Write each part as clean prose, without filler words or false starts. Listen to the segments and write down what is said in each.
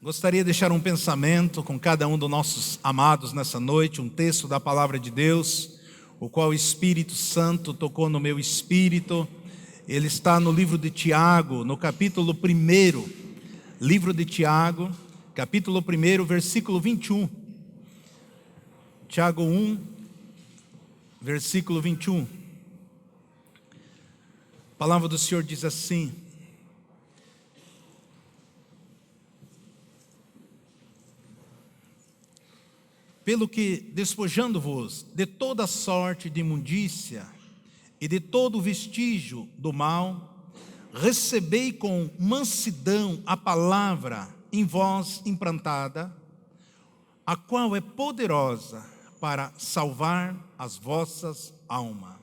Gostaria de deixar um pensamento com cada um dos nossos amados nessa noite, um texto da palavra de Deus, o qual o Espírito Santo tocou no meu espírito. Ele está no livro de Tiago, no capítulo 1, livro de Tiago, capítulo 1, versículo 21. Tiago 1, versículo 21. A palavra do Senhor diz assim: pelo que, despojando-vos de toda sorte de imundícia e de todo vestígio do mal, recebei com mansidão a palavra em vós implantada, a qual é poderosa para salvar as vossas almas.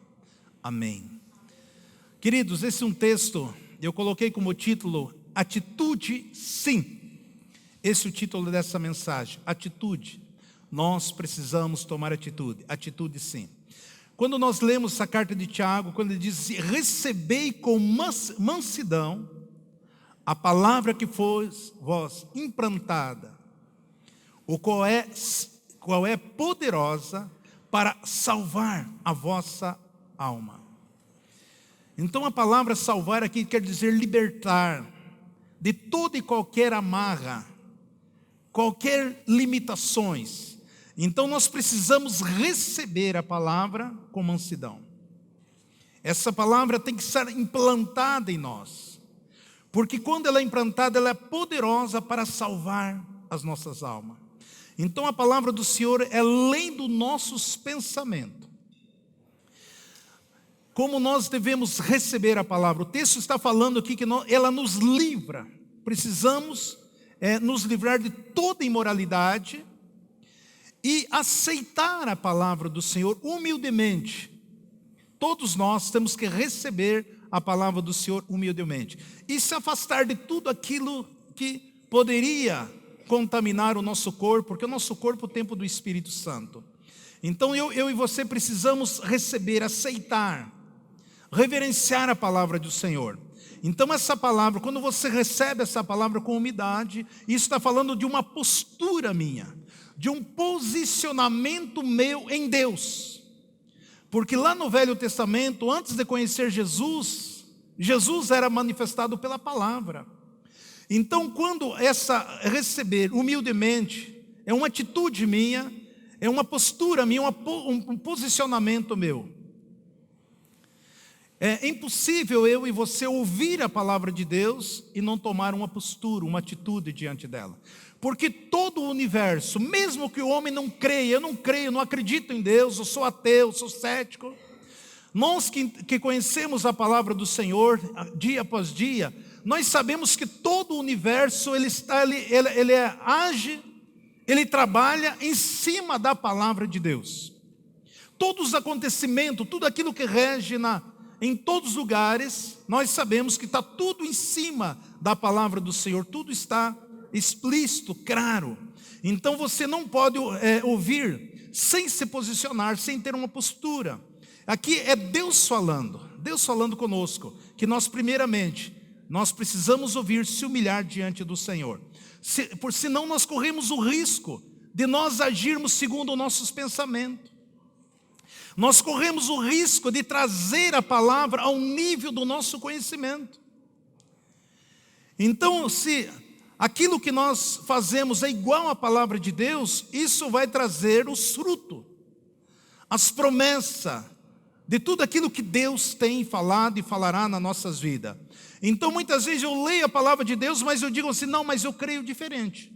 Amém. Queridos, esse é um texto, eu coloquei como título, Atitude Sim. Esse é o título dessa mensagem, Atitude. Nós precisamos tomar atitude sim. Quando nós lemos essa carta de Tiago, quando ele diz assim, recebei com mansidão a palavra que foi vós implantada, o qual é poderosa para salvar a vossa alma. Então a palavra salvar aqui quer dizer libertar de toda e qualquer amarra, qualquer limitações. Então nós precisamos receber a palavra com mansidão. Essa palavra tem que ser implantada em nós, porque quando ela é implantada, ela é poderosa para salvar as nossas almas. Então a palavra do Senhor é além dos nossos pensamentos. Como nós devemos receber a palavra? O texto está falando aqui que ela nos livra. Precisamos nos livrar de toda imoralidade e aceitar a palavra do Senhor humildemente. Todos nós temos que receber a palavra do Senhor humildemente e se afastar de tudo aquilo que poderia contaminar o nosso corpo, porque o nosso corpo é o templo do Espírito Santo. Então eu e você precisamos receber, aceitar, reverenciar a palavra do Senhor. Então essa palavra, quando você recebe essa palavra com humildade, isso está falando de uma postura minha, de um posicionamento meu em Deus. Porque lá no Velho Testamento, antes de conhecer Jesus, Jesus era manifestado pela palavra. Então quando receber humildemente, é uma atitude minha, é uma postura minha, um posicionamento meu. É impossível eu e você ouvir a palavra de Deus e não tomar uma postura, uma atitude diante dela. Porque todo o universo, mesmo que o homem não creia, eu não creio, não acredito em Deus, eu sou ateu, sou cético. Nós que conhecemos a palavra do Senhor dia após dia, nós sabemos que todo o universo ele age, ele trabalha em cima da palavra de Deus. Todos os acontecimentos, tudo aquilo que rege em todos os lugares, nós sabemos que está tudo em cima da palavra do Senhor, tudo está explícito, claro. Então você não pode ouvir sem se posicionar, sem ter uma postura. Aqui é Deus falando conosco, que nós primeiramente, nós precisamos ouvir, se humilhar diante do Senhor. Senão nós corremos o risco de nós agirmos segundo os nossos pensamentos. Nós corremos o risco de trazer a palavra ao nível do nosso conhecimento. Então, se aquilo que nós fazemos é igual à palavra de Deus, isso vai trazer os frutos, as promessas de tudo aquilo que Deus tem falado e falará nas nossas vidas. Então muitas vezes eu leio a palavra de Deus, mas eu digo assim, não, mas eu creio diferente.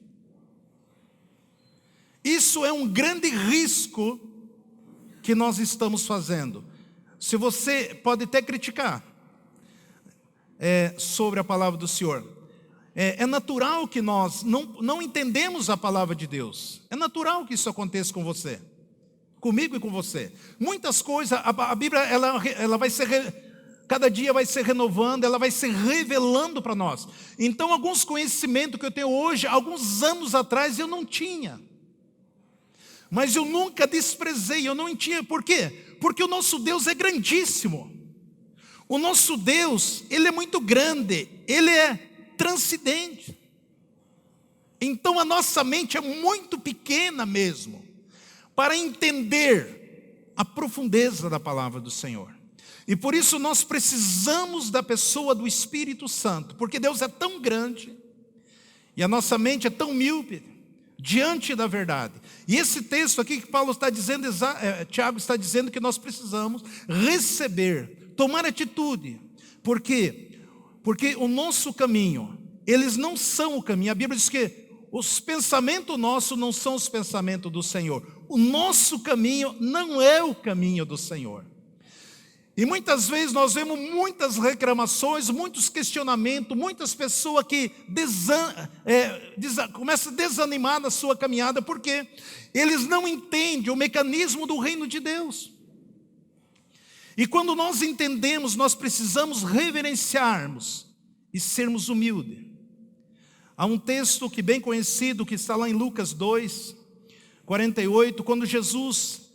Isso é um grande risco que nós estamos fazendo. Se você pode até criticar sobre a palavra do Senhor, é natural que nós não entendemos a palavra de Deus. É natural que isso aconteça com você, comigo e com você. Muitas coisas, a Bíblia ela vai ser, cada dia vai se renovando, ela vai se revelando para nós. Então alguns conhecimentos que eu tenho hoje, alguns anos atrás eu não tinha. Mas eu nunca desprezei, eu não tinha. Por quê? Porque o nosso Deus é grandíssimo. O nosso Deus, Ele é muito grande, Ele é transcendente. Então a nossa mente é muito pequena mesmo para entender a profundeza da palavra do Senhor. E por isso nós precisamos da pessoa do Espírito Santo, porque Deus é tão grande e a nossa mente é tão míope diante da verdade. E esse texto aqui que Paulo está dizendo, Tiago está dizendo que nós precisamos receber, tomar atitude. Por quê? Porque o nosso caminho, eles não são o caminho. A Bíblia diz que os pensamentos nossos não são os pensamentos do Senhor. O nosso caminho não é o caminho do Senhor. E muitas vezes nós vemos muitas reclamações, muitos questionamentos, muitas pessoas que começam a desanimar na sua caminhada, porque eles não entendem o mecanismo do reino de Deus. E quando nós entendemos, nós precisamos reverenciarmos e sermos humildes. Há um texto que bem conhecido, que está lá em Lucas 2, 48, quando Jesus...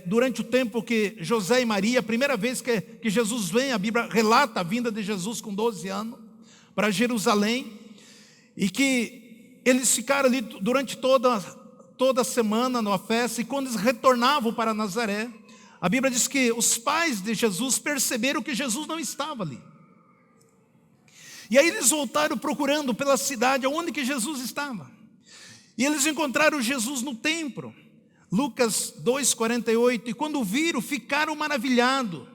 durante o tempo que José e Maria, a primeira vez que Jesus vem, a Bíblia relata a vinda de Jesus com 12 anos para Jerusalém, e que eles ficaram ali durante toda a semana numa festa, e quando eles retornavam para Nazaré, a Bíblia diz que os pais de Jesus perceberam que Jesus não estava ali. E aí eles voltaram procurando pela cidade onde que Jesus estava, e eles encontraram Jesus no templo. Lucas 2,48, e quando o viram, ficaram maravilhados,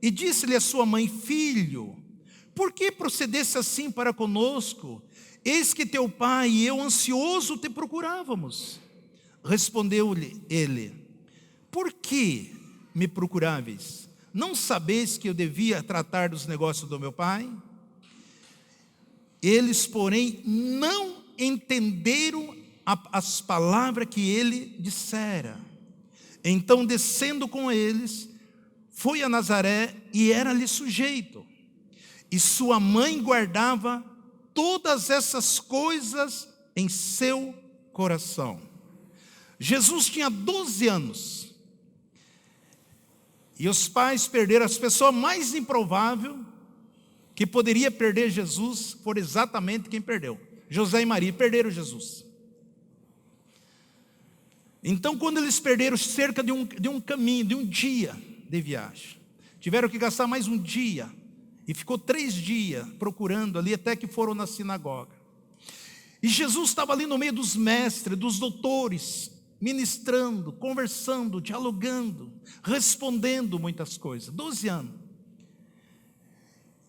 e disse-lhe a sua mãe: filho, por que procedesse assim para conosco? Eis que teu pai e eu ansioso te procurávamos. Respondeu-lhe ele: por que me procuráveis? Não sabeis que eu devia tratar dos negócios do meu pai? Eles, porém, não entenderam as palavras que ele dissera. Então, descendo com eles, foi a Nazaré e era-lhe sujeito. E sua mãe guardava todas essas coisas em seu coração. Jesus tinha 12 anos. E os pais perderam. As pessoas mais improvável que poderia perder Jesus foi exatamente quem perdeu. José e Maria perderam Jesus. Então, quando eles perderam cerca de um caminho, de um dia de viagem, tiveram que gastar mais um dia, e ficou 3 dias procurando ali, até que foram na sinagoga. E Jesus estava ali no meio dos mestres, dos doutores, ministrando, conversando, dialogando, respondendo muitas coisas. 12 anos.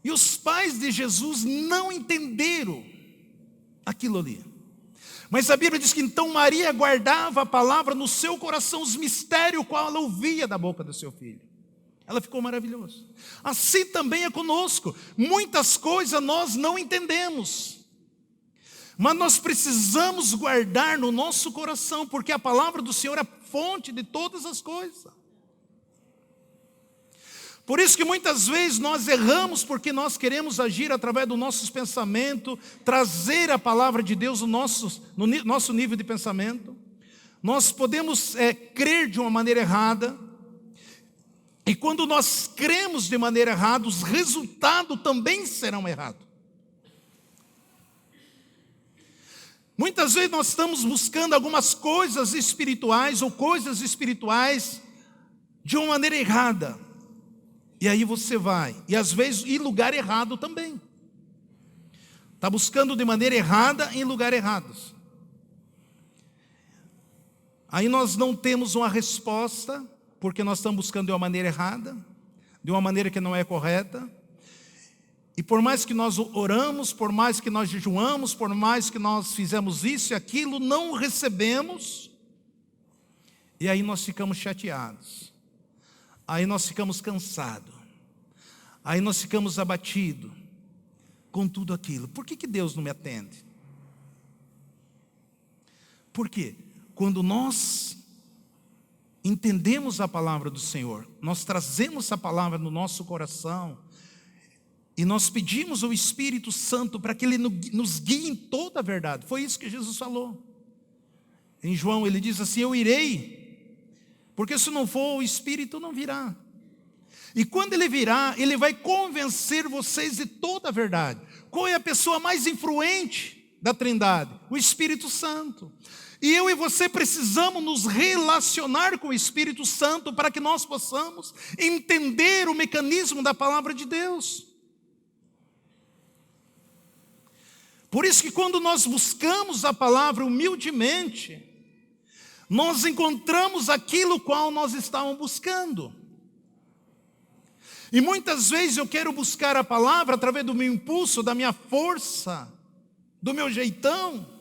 E os pais de Jesus não entenderam aquilo ali. Mas a Bíblia diz que então Maria guardava a palavra no seu coração, os mistérios qual ela ouvia da boca do seu filho. Ela ficou maravilhosa. Assim também é conosco. Muitas coisas nós não entendemos, mas nós precisamos guardar no nosso coração, porque a palavra do Senhor é a fonte de todas as coisas. Por isso que muitas vezes nós erramos, porque nós queremos agir através dos nossos pensamentos, trazer a palavra de Deus no nosso nível de pensamento. Nós podemos crer de uma maneira errada, e quando nós cremos de maneira errada, os resultados também serão errados. Muitas vezes nós estamos buscando algumas coisas espirituais, ou coisas espirituais de uma maneira errada. E aí você vai, e às vezes em lugar errado também. Está buscando de maneira errada em lugar errados. Aí nós não temos uma resposta, porque nós estamos buscando de uma maneira errada, de uma maneira que não é correta. E por mais que nós oramos, por mais que nós jejuamos, por mais que nós fizemos isso e aquilo, não recebemos. E aí nós ficamos chateados. Aí nós ficamos cansados. Aí nós ficamos abatidos com tudo aquilo. Por que Deus não me atende? Por quê? Quando nós entendemos a palavra do Senhor, nós trazemos a palavra no nosso coração, e nós pedimos ao Espírito Santo para que Ele nos guie em toda a verdade. Foi isso que Jesus falou. Em João ele diz assim: eu irei, porque se não for, o Espírito não virá. E quando Ele virá, Ele vai convencer vocês de toda a verdade. Qual é a pessoa mais influente da Trindade? O Espírito Santo. E eu e você precisamos nos relacionar com o Espírito Santo para que nós possamos entender o mecanismo da palavra de Deus. Por isso que quando nós buscamos a palavra humildemente, nós encontramos aquilo qual nós estávamos buscando. E muitas vezes eu quero buscar a palavra através do meu impulso, da minha força, do meu jeitão.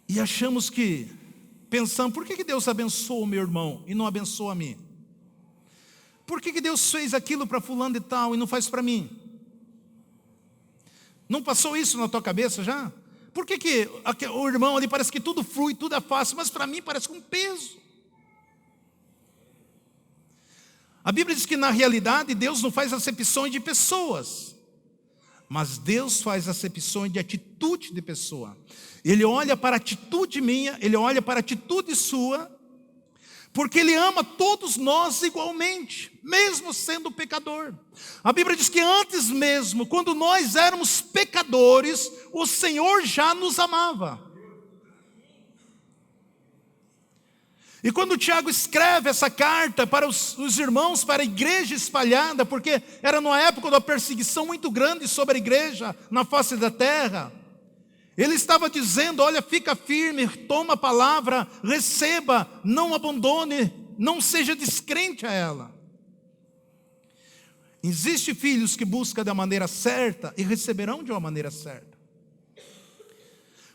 E achamos que, pensamos, por que Deus abençoa o meu irmão e não abençoa a mim? Por que Deus fez aquilo para fulano e tal e não faz para mim? Não passou isso na tua cabeça já? Por que o irmão ali parece que tudo flui, tudo é fácil, mas para mim parece com um peso? A Bíblia diz que na realidade Deus não faz acepções de pessoas, mas Deus faz acepções de atitude de pessoa. Ele olha para a atitude minha, Ele olha para a atitude sua, porque Ele ama todos nós igualmente, mesmo sendo pecador. A Bíblia diz que antes mesmo, quando nós éramos pecadores, o Senhor já nos amava. E quando Tiago escreve essa carta para os irmãos, para a igreja espalhada, porque era numa época da perseguição muito grande sobre a igreja na face da terra, ele estava dizendo, olha, fica firme, toma a palavra, receba, não abandone, não seja descrente a ela. Existem filhos que buscam da maneira certa e receberão de uma maneira certa.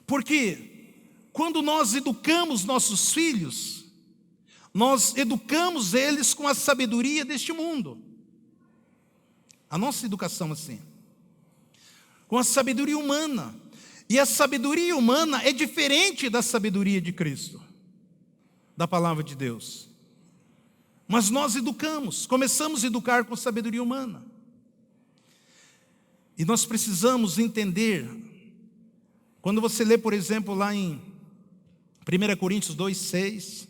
Porque quando nós educamos nossos filhos, nós educamos eles com a sabedoria deste mundo. A nossa educação assim. Com a sabedoria humana. E a sabedoria humana é diferente da sabedoria de Cristo, da palavra de Deus. Mas nós educamos, começamos a educar com a sabedoria humana. E nós precisamos entender, quando você lê, por exemplo, lá em 1 Coríntios 2,6,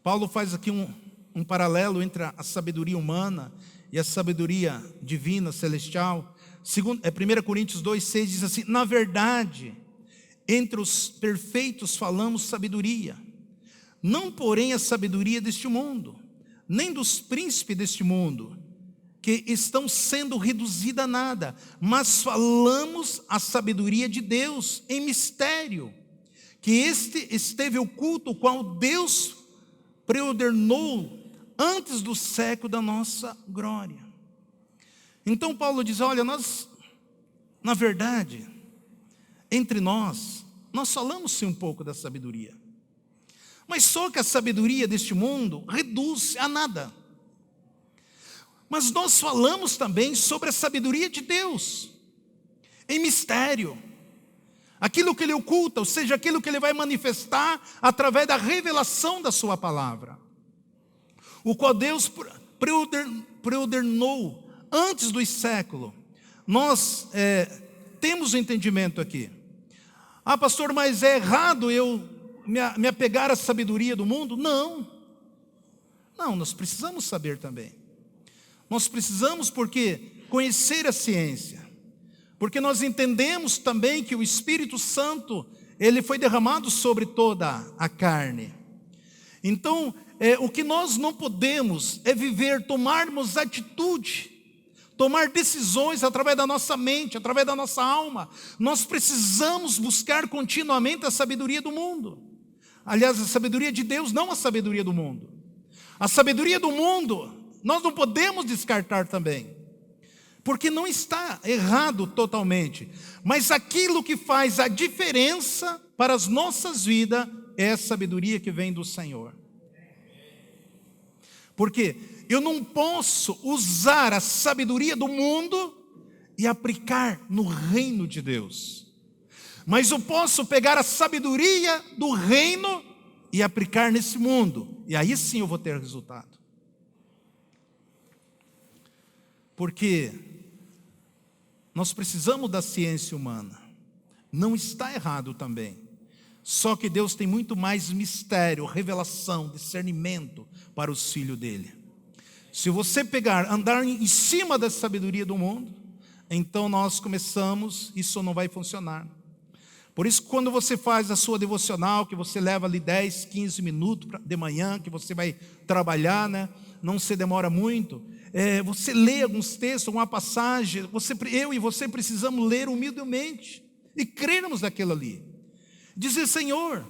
Paulo faz aqui um paralelo entre a sabedoria humana e a sabedoria divina, celestial. 1 Coríntios 2,6 diz assim, na verdade, entre os perfeitos falamos sabedoria, não porém a sabedoria deste mundo, nem dos príncipes deste mundo, que estão sendo reduzidos a nada, mas falamos a sabedoria de Deus em mistério, que este esteve oculto, o qual Deus preordenou antes do século da nossa glória. Então Paulo diz, olha, nós, na verdade, entre nós falamos sim um pouco da sabedoria. Mas só que a sabedoria deste mundo reduz a nada. Mas nós falamos também sobre a sabedoria de Deus, em mistério. Aquilo que Ele oculta, ou seja, aquilo que Ele vai manifestar através da revelação da sua palavra. O qual Deus preordenou antes dos séculos. Nós temos o entendimento aqui. Ah, pastor, mas é errado eu me apegar à sabedoria do mundo? Não, nós precisamos saber também. Nós precisamos conhecer a ciência. Porque nós entendemos também que o Espírito Santo, ele foi derramado sobre toda a carne. Então, o que nós não podemos é tomarmos atitude, tomar decisões através da nossa mente, através da nossa alma. Nós precisamos buscar continuamente a sabedoria do mundo. Aliás, a sabedoria de Deus, não a sabedoria do mundo. A sabedoria do mundo, nós não podemos descartar também. Porque não está errado totalmente. Mas aquilo que faz a diferença para as nossas vidas é a sabedoria que vem do Senhor. Porque eu não posso usar a sabedoria do mundo e aplicar no reino de Deus. Mas eu posso pegar a sabedoria do reino e aplicar nesse mundo. E aí sim eu vou ter resultado. Porque nós precisamos da ciência humana. Não está errado também. Só que Deus tem muito mais mistério, revelação, discernimento para os filhos dele. Se você andar em cima da sabedoria do mundo, então nós começamos, isso não vai funcionar. Por isso, quando você faz a sua devocional, que você leva ali 10, 15 minutos de manhã, que você vai trabalhar, né? Não se demora muito, você lê alguns textos, alguma passagem, eu e você precisamos ler humildemente e crermos naquilo ali. Dizer, Senhor,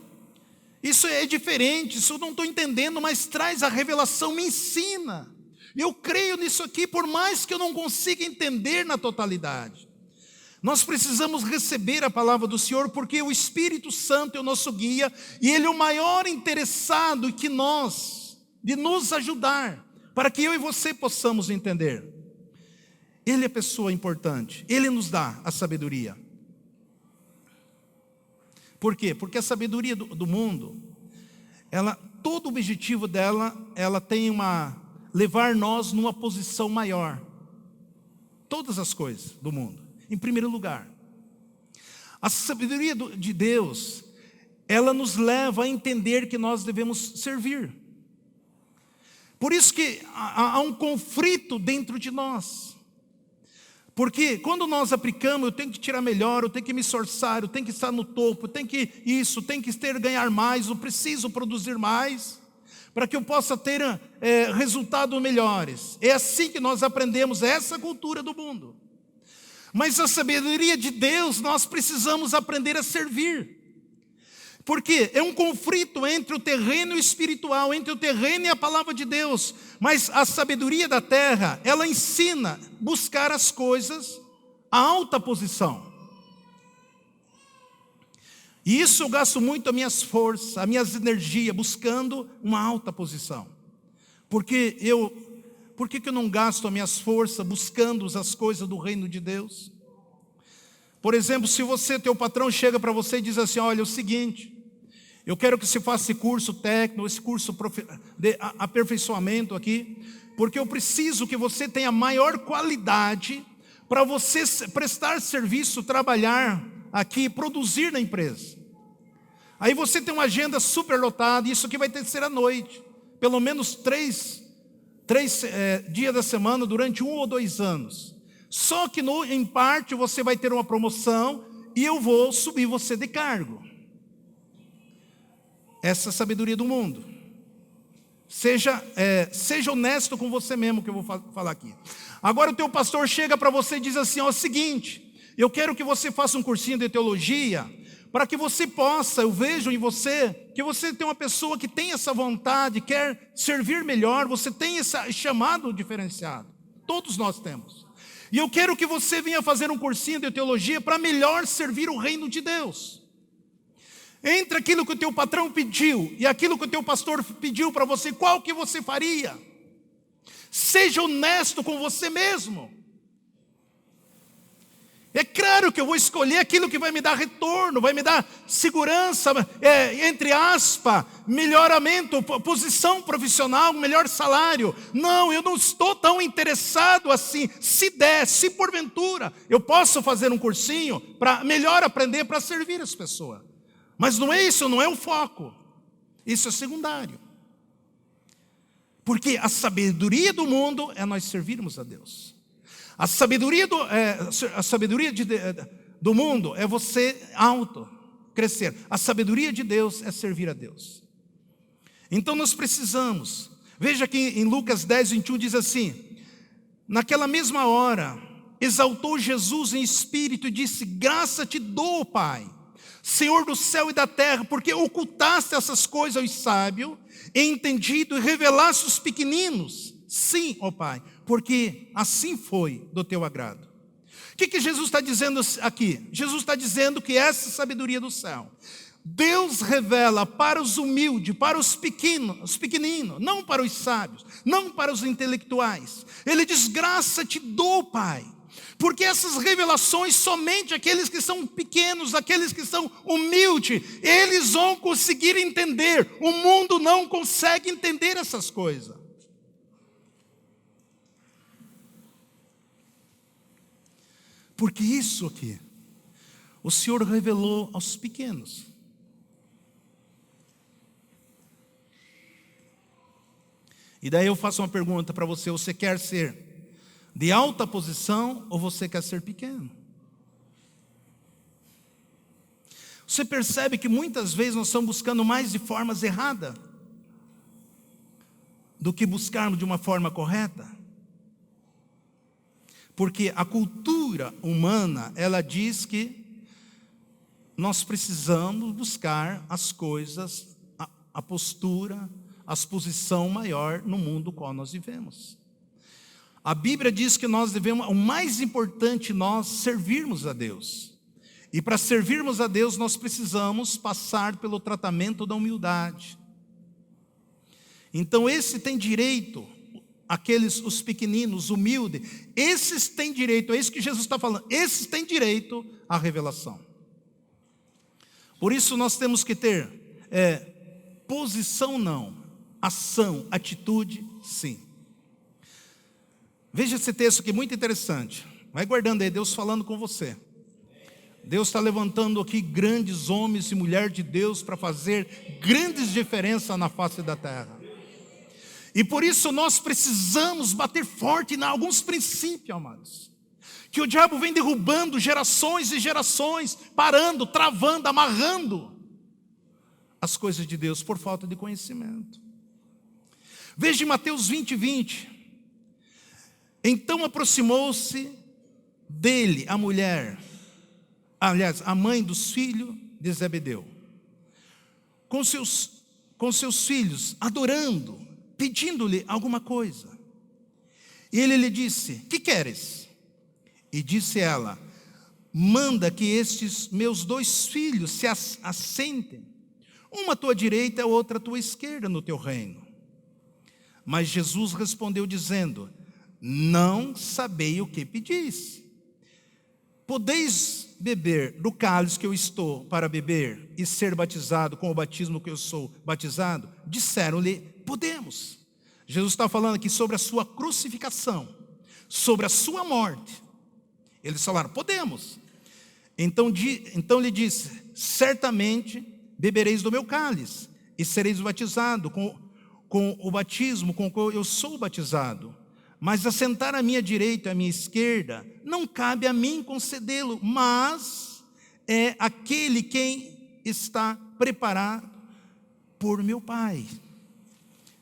isso é diferente, isso eu não estou entendendo, mas traz a revelação, me ensina. Eu creio nisso aqui, por mais que eu não consiga entender na totalidade. Nós precisamos receber a palavra do Senhor, porque o Espírito Santo é o nosso guia, e Ele é o maior interessado que nós, de nos ajudar, para que eu e você possamos entender. Ele é pessoa importante, Ele nos dá a sabedoria. Por quê? Porque a sabedoria do mundo, todo o objetivo dela, ela tem levar nós numa posição maior. Todas as coisas do mundo. Em primeiro lugar, a sabedoria de Deus, ela nos leva a entender que nós devemos servir. Por isso que há um conflito dentro de nós. Porque quando nós aplicamos, eu tenho que tirar melhor, eu tenho que me esforçar, eu tenho que estar no topo, eu tenho que ganhar mais, eu preciso produzir mais, para que eu possa ter resultados melhores. É assim que nós aprendemos essa cultura do mundo. Mas a sabedoria de Deus, nós precisamos aprender a servir. Porque é um conflito entre o terreno espiritual, entre o terreno e a palavra de Deus. Mas a sabedoria da terra, ela ensina a buscar as coisas, a alta posição. E isso eu gasto muito as minhas forças, as minhas energias, buscando uma alta posição. Por que eu não gasto as minhas forças buscando as coisas do reino de Deus? Por exemplo, se teu patrão chega para você e diz assim, olha, é o seguinte, eu quero que você faça esse curso técnico, esse curso de aperfeiçoamento aqui, porque eu preciso que você tenha maior qualidade para você prestar serviço, trabalhar aqui, produzir na empresa. Aí você tem uma agenda super lotada, e isso aqui vai ter que ser à noite, pelo menos três dias da semana durante 1 ou 2 anos. Só que em parte você vai ter uma promoção e eu vou subir você de cargo. Essa é a sabedoria do mundo. Seja honesto com você mesmo, que eu vou falar aqui. Agora o teu pastor chega para você e diz assim, ó, é o seguinte, eu quero que você faça um cursinho de teologia, para que você possa, eu vejo em você, que você tem uma pessoa que tem essa vontade, quer servir melhor, você tem esse chamado diferenciado. Todos nós temos. E eu quero que você venha fazer um cursinho de teologia para melhor servir o reino de Deus. Entre aquilo que o teu patrão pediu e aquilo que o teu pastor pediu para você, qual que você faria? Seja honesto com você mesmo. É claro que eu vou escolher aquilo que vai me dar retorno, vai me dar segurança, entre aspas, melhoramento, posição profissional, melhor salário. Não, eu não estou tão interessado assim. Se der, se porventura, eu posso fazer um cursinho para melhor aprender, para servir as pessoas. Mas não é isso, não é o foco. Isso é secundário. Porque a sabedoria do mundo é nós servirmos a Deus. A sabedoria do mundo é você crescer. A sabedoria de Deus é servir a Deus. Então nós precisamos. Veja aqui em Lucas 10, 21 diz assim, naquela mesma hora, exaltou Jesus em espírito e disse, graça te dou, Pai, Senhor do céu e da terra, porque ocultaste essas coisas aos sábios, entendido e revelaste aos pequeninos. Sim, ó Pai, porque assim foi do teu agrado. O que Jesus está dizendo aqui? Jesus está dizendo que essa sabedoria do céu, Deus revela para os humildes, para os pequeninos, não para os sábios, não para os intelectuais. Ele diz, graça te dou, Pai. Porque essas revelações, somente aqueles que são pequenos, aqueles que são humildes, eles vão conseguir entender. O mundo não consegue entender essas coisas. Porque isso aqui, o Senhor revelou aos pequenos. E daí eu faço uma pergunta para você, você quer ser de alta posição ou você quer ser pequeno? Você percebe que muitas vezes nós estamos buscando mais de formas erradas do que buscarmos de uma forma correta? Porque a cultura humana, ela diz que nós precisamos buscar as coisas, a postura, a posição maior no mundo no qual nós vivemos. A Bíblia diz que nós devemos, o mais importante, nós servirmos a Deus. E para servirmos a Deus, nós precisamos passar pelo tratamento da humildade. Então, esse tem direito, os pequeninos, humildes, esses têm direito, é isso que Jesus está falando, esses têm direito à revelação. Por isso nós temos que ter posição não, ação, atitude sim. Veja esse texto aqui, muito interessante. Vai guardando aí, Deus falando com você. Deus está levantando aqui grandes homens e mulheres de Deus para fazer grandes diferenças na face da terra. E por isso nós precisamos bater forte em alguns princípios, amados. Que o diabo vem derrubando gerações e gerações, parando, travando, amarrando as coisas de Deus por falta de conhecimento. Veja em Mateus 20:20. Então aproximou-se dele a mulher, aliás, a mãe dos filhos de Zebedeu, com seus filhos, adorando, pedindo-lhe alguma coisa. E ele lhe disse: que queres? E disse ela: manda que estes meus 2 filhos se assentem, uma à tua direita e a outra à tua esquerda no teu reino. Mas Jesus respondeu dizendo: não sabei o que pedis. Podeis beber do cálice que eu estou para beber e ser batizado com o batismo que eu sou batizado? Disseram-lhe: podemos. Jesus está falando aqui sobre a sua crucificação, sobre a sua morte. Eles falaram: podemos. Então lhe disse: certamente bebereis do meu cálice e sereis batizados com o batismo com o qual eu sou batizado. Mas assentar à minha direita e à minha esquerda não cabe a mim concedê-lo, mas é aquele quem está preparado por meu Pai.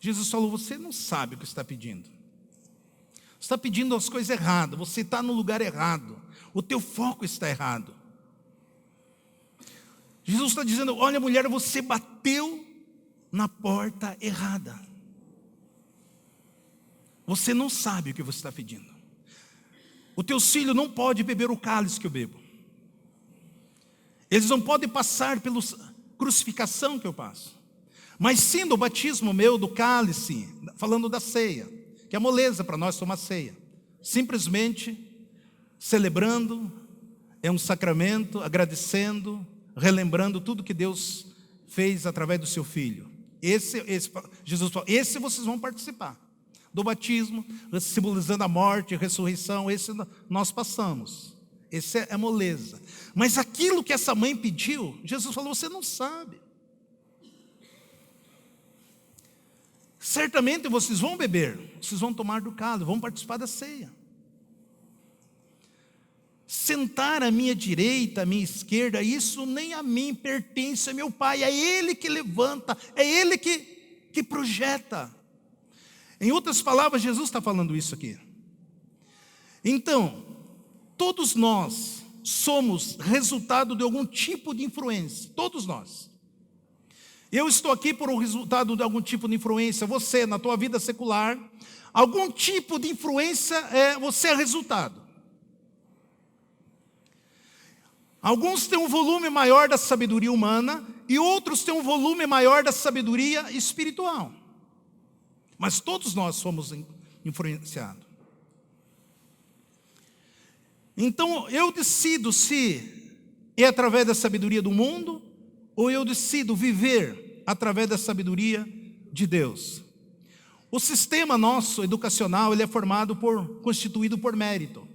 Jesus falou: você não sabe o que está pedindo. Você está pedindo as coisas erradas, você está no lugar errado, o teu foco está errado. Jesus está dizendo: olha, mulher, você bateu na porta errada. Você não sabe o que você está pedindo. O teu filho não pode beber o cálice que eu bebo. Eles não podem passar pela crucificação que eu passo. Mas sim do batismo meu, do cálice, falando da ceia, que é moleza para nós tomar ceia. Simplesmente celebrando, é um sacramento, agradecendo, relembrando tudo que Deus fez através do seu Filho. Jesus falou: esse vocês vão participar. Do batismo, simbolizando a morte, a ressurreição, esse nós passamos. Esse é moleza. Mas aquilo que essa mãe pediu, Jesus falou: você não sabe. Certamente vocês vão beber, vocês vão tomar do cálice, vão participar da ceia. Sentar à minha direita, à minha esquerda, isso nem a mim pertence, a meu Pai. É Ele que levanta, é Ele que projeta. Em outras palavras, Jesus está falando isso aqui. Então, todos nós somos resultado de algum tipo de influência. Todos nós. Eu estou aqui por um resultado de algum tipo de influência. Você, na tua vida secular, algum tipo de influência, você é resultado. Alguns têm um volume maior da sabedoria humana e outros têm um volume maior da sabedoria espiritual. Mas todos nós somos influenciados. Então eu decido se é através da sabedoria do mundo ou eu decido viver através da sabedoria de Deus. O sistema nosso educacional, ele é constituído por mérito.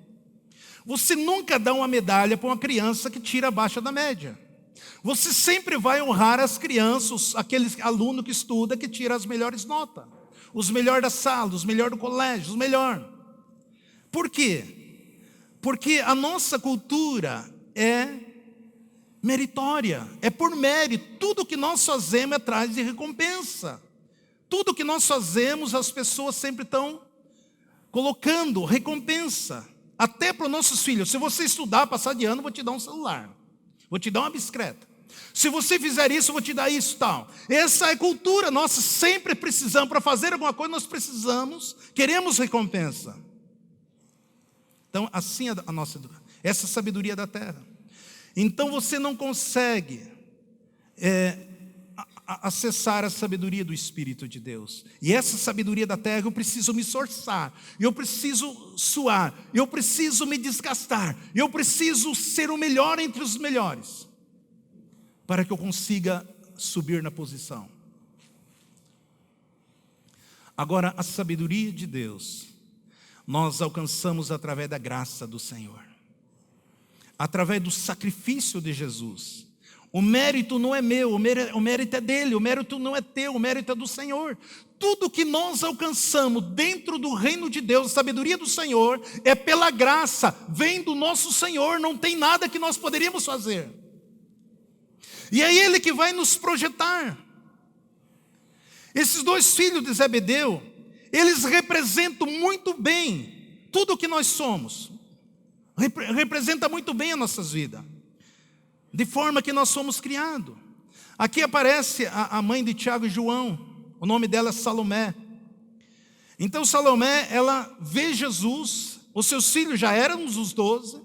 Você nunca dá uma medalha para uma criança que tira abaixo da média. Você sempre vai honrar as crianças, aqueles alunos que estudam, que tiram as melhores notas. Os melhores da sala, os melhores do colégio, os melhores. Por quê? Porque a nossa cultura é meritória, é por mérito. Tudo que nós fazemos é atrás de recompensa. Tudo que nós fazemos, as pessoas sempre estão colocando recompensa. Até para os nossos filhos. Se você estudar, passar de ano, eu vou te dar um celular. Vou te dar uma bicicleta. Se você fizer isso, eu vou te dar isso, tal. Essa é a cultura. Nós sempre precisamos, para fazer alguma coisa, nós precisamos, queremos recompensa. Então, assim é a nossa educação. Essa é a sabedoria da terra. Então, você não consegue acessar a sabedoria do Espírito de Deus. E essa sabedoria da terra, eu preciso me esforçar, eu preciso suar, eu preciso me desgastar, eu preciso ser o melhor entre os melhores, para que eu consiga subir na posição. Agora, a sabedoria de Deus, nós alcançamos através da graça do Senhor, através do sacrifício de Jesus. O mérito não é meu, o mérito é dele, o mérito não é teu, o mérito é do Senhor. Tudo que nós alcançamos dentro do reino de Deus, a sabedoria do Senhor, é pela graça, vem do nosso Senhor, não tem nada que nós poderíamos fazer. E é Ele que vai nos projetar. Esses dois filhos de Zebedeu, eles representam muito bem tudo o que nós somos. Representa muito bem as nossas vidas. De forma que nós somos criados. Aqui aparece a mãe de Tiago e João. O nome dela é Salomé. Então Salomé, ela vê Jesus. Os seus filhos já eram os 12.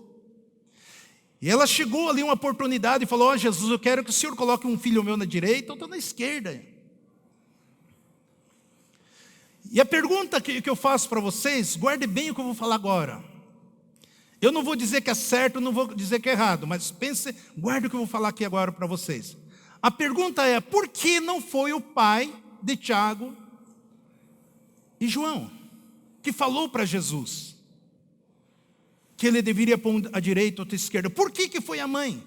E ela chegou ali uma oportunidade e falou: Jesus, eu quero que o Senhor coloque um filho meu na direita, outro na esquerda. E a pergunta que eu faço para vocês, guarde bem o que eu vou falar agora. Eu não vou dizer que é certo, não vou dizer que é errado, mas pense, guarde o que eu vou falar aqui agora para vocês. A pergunta é: por que não foi o pai de Tiago e João que falou para Jesus que ele deveria pôr à direita ou à esquerda? Por que foi a mãe?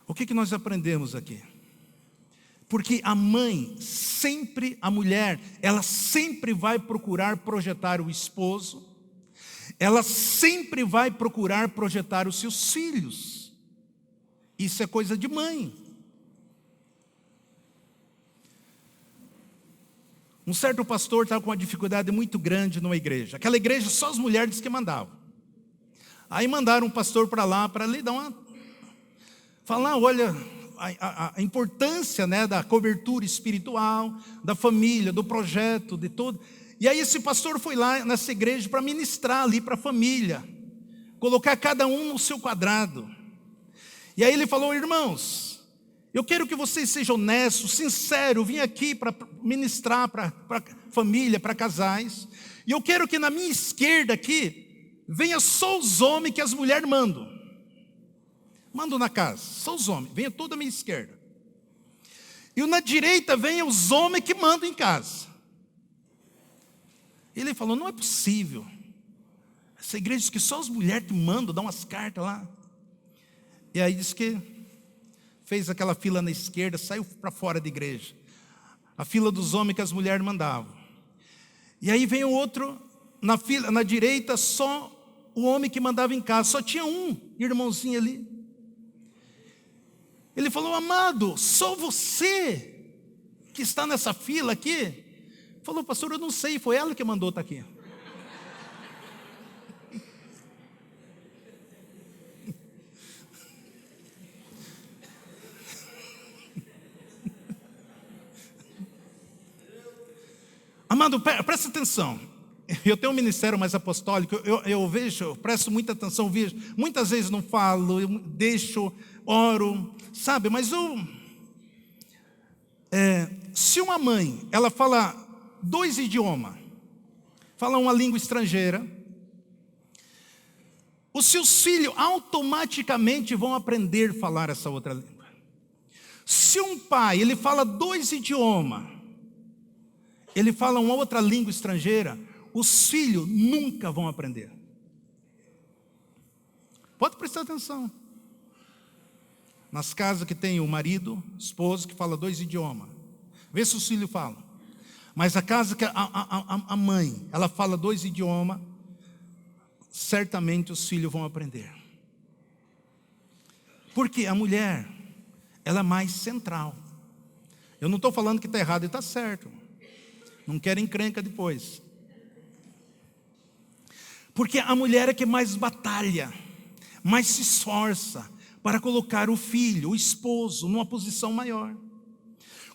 O que nós aprendemos aqui? Porque a mãe sempre, a mulher, ela sempre vai procurar projetar o esposo, ela sempre vai procurar projetar os seus filhos. Isso é coisa de mãe. Um certo pastor estava com uma dificuldade muito grande numa igreja. Aquela igreja só as mulheres que mandavam. Aí mandaram um pastor para lá, para lhe dar uma... falar, olha... A importância, né, da cobertura espiritual, da família, do projeto, de tudo. E aí esse pastor foi lá nessa igreja para ministrar ali para a família, colocar cada um no seu quadrado. E aí ele falou: irmãos, eu quero que vocês sejam honestos, sinceros, eu vim aqui para ministrar para família, para casais, e eu quero que na minha esquerda aqui, venha só os homens que as mulheres mandam. Mando na casa, só os homens, venha toda a minha esquerda. E na direita venham os homens que mandam em casa. Ele falou: não é possível. Essa igreja diz que só as mulheres que mandam, dão umas cartas lá. E aí diz que fez aquela fila na esquerda, saiu para fora da igreja. A fila dos homens que as mulheres mandavam. E aí vem o outro, na fila, na direita, só o homem que mandava em casa. Só tinha um irmãozinho ali. Ele falou: amado, só você que está nessa fila aqui? Falou: pastor, eu não sei, foi ela que mandou estar aqui. Amado, presta atenção. Eu tenho um ministério mais apostólico, eu vejo, eu presto muita atenção, vejo. Muitas vezes não falo, eu deixo, oro, sabe? Mas se uma mãe, ela fala 2 idiomas, fala uma língua estrangeira, os seus filhos automaticamente vão aprender a falar essa outra língua. Se um pai, ele fala 2 idiomas, ele fala uma outra língua estrangeira, os filhos nunca vão aprender. Pode prestar atenção. Nas casas que tem o marido, esposo, que fala 2 idiomas. Vê se os filhos falam. Mas a casa que a mãe, ela fala 2 idiomas, certamente os filhos vão aprender. Porque a mulher, ela é mais central. Eu não estou falando que está errado e está certo. Não quero encrenca depois. Porque a mulher é que mais batalha, mais se esforça para colocar o filho, o esposo, numa posição maior.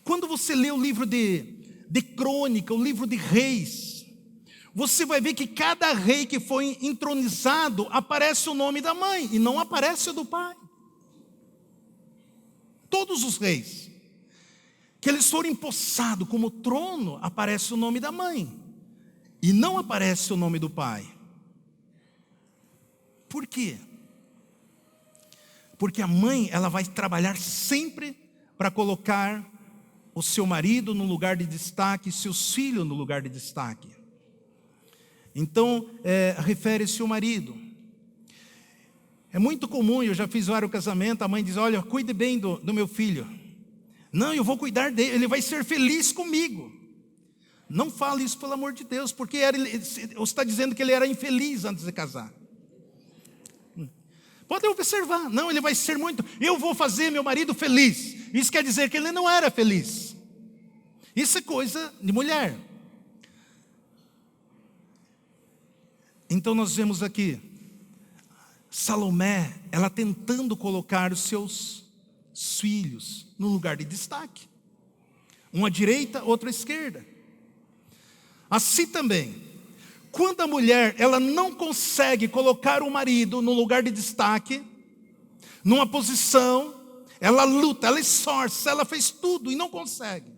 Quando você lê o livro de Crônica, o livro de Reis, você vai ver que cada rei que foi entronizado, aparece o nome da mãe, e não aparece o do pai. Todos os reis que eles foram empossados como trono, aparece o nome da mãe, e não aparece o nome do pai. Por quê? Porque a mãe, ela vai trabalhar sempre para colocar o seu marido no lugar de destaque, seus filhos no lugar de destaque. Então, refere-se ao marido. É muito comum, eu já fiz vários casamentos, a mãe diz, olha, cuide bem do meu filho. Não, eu vou cuidar dele, ele vai ser feliz comigo. Não fale isso, pelo amor de Deus, porque você está dizendo que ele era infeliz antes de casar. Pode observar, não, ele vai ser muito, eu vou fazer meu marido feliz. Isso quer dizer que ele não era feliz. Isso é coisa de mulher. Então nós vemos aqui, Salomé, ela tentando colocar os seus filhos no lugar de destaque. Uma à direita, outra à esquerda. Assim também, quando a mulher, ela não consegue colocar o marido no lugar de destaque, numa posição, ela luta, ela esforça, ela fez tudo e não consegue.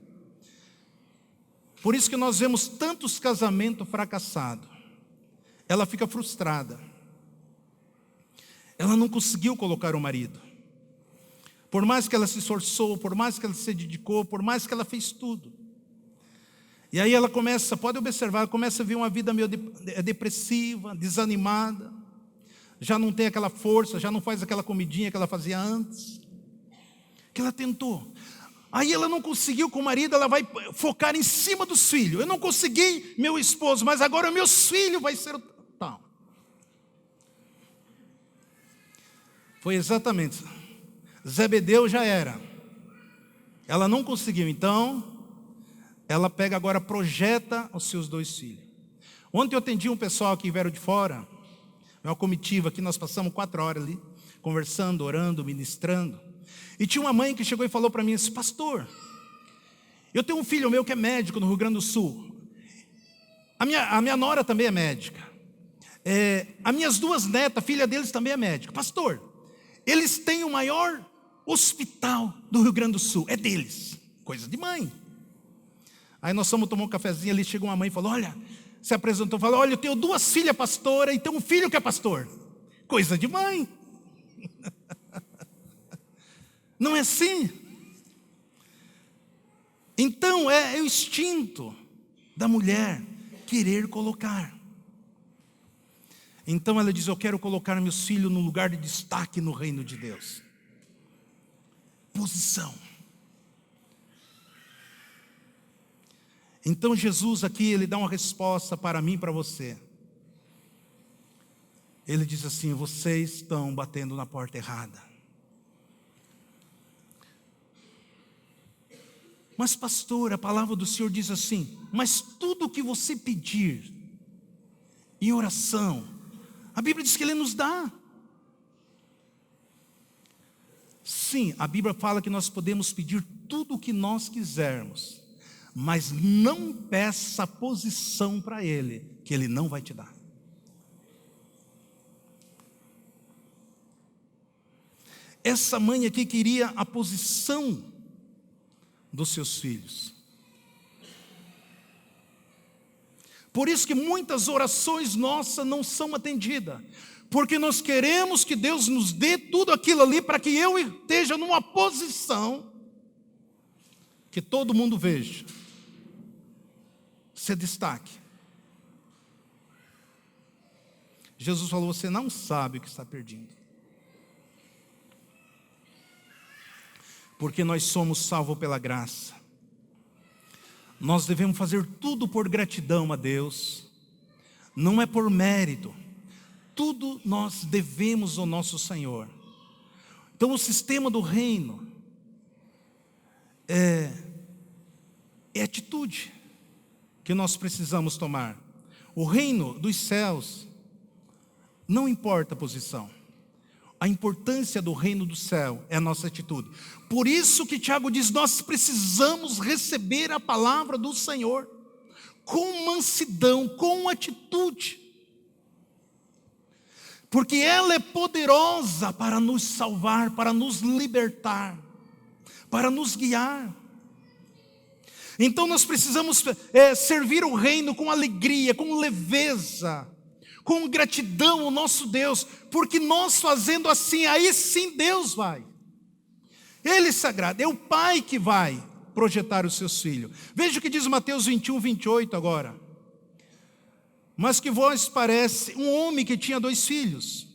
Por isso que nós vemos tantos casamentos fracassados. Ela fica frustrada. Ela não conseguiu colocar o marido. Por mais que ela se esforçou, por mais que ela se dedicou, por mais que ela fez tudo. E aí ela começa, pode observar, começa a ver uma vida meio depressiva, desanimada. Já não tem aquela força, já não faz aquela comidinha que ela fazia antes. Que ela tentou. Aí ela não conseguiu com o marido, ela vai focar em cima dos filhos. Eu não consegui meu esposo, mas agora meus filhos vai ser tal. Foi exatamente. Zebedeu já era. Ela não conseguiu, então ela pega agora, projeta os seus 2 filhos. Ontem eu atendi um pessoal que vieram de fora, uma comitiva que nós passamos 4 horas ali, conversando, orando, ministrando. E tinha uma mãe que chegou e falou para mim assim, pastor, eu tenho um filho meu que é médico no Rio Grande do Sul. A minha nora também é médica. As minhas 2 netas, filha deles também é médica. Pastor, eles têm o maior hospital do Rio Grande do Sul, é deles. Coisa de mãe. Aí nós fomos tomar um cafezinho ali, chegou uma mãe e falou, olha, se apresentou, falou, olha, eu tenho 2 filhas pastoras e tenho um filho que é pastor. Coisa de mãe. Não é assim? Então é o instinto da mulher querer colocar. Então ela diz, eu quero colocar meus filhos no lugar de destaque no reino de Deus. Posição. Então Jesus aqui, ele dá uma resposta para mim e para você. Ele diz assim, vocês estão batendo na porta errada. Mas pastor, a palavra do Senhor diz assim, mas tudo o que você pedir em oração, a Bíblia diz que Ele nos dá. Sim, a Bíblia fala que nós podemos pedir tudo o que nós quisermos, mas não peça posição para Ele, que Ele não vai te dar. Essa mãe aqui queria a posição dos seus filhos. Por isso que muitas orações nossas não são atendidas, porque nós queremos que Deus nos dê tudo aquilo ali para que eu esteja numa posição que todo mundo veja, se destaque. Jesus falou, você não sabe o que está perdendo. Porque nós somos salvos pela graça. Nós devemos fazer tudo por gratidão a Deus, não é por mérito. Tudo nós devemos ao nosso Senhor. Então o sistema do reino é atitude que nós precisamos tomar. O reino dos céus não importa a posição. A importância do reino do céu é a nossa atitude. Por isso que Tiago diz, nós precisamos receber a palavra do Senhor com mansidão, com atitude. Porque ela é poderosa para nos salvar, para nos libertar, para nos guiar. Então nós precisamos servir o reino com alegria, com leveza, com gratidão ao nosso Deus, porque nós fazendo assim, aí sim Deus vai. Ele se agrada, é o Pai que vai projetar os seus filhos. Veja o que diz Mateus 21, 28 agora. Mas que vós parece um homem que tinha 2 filhos,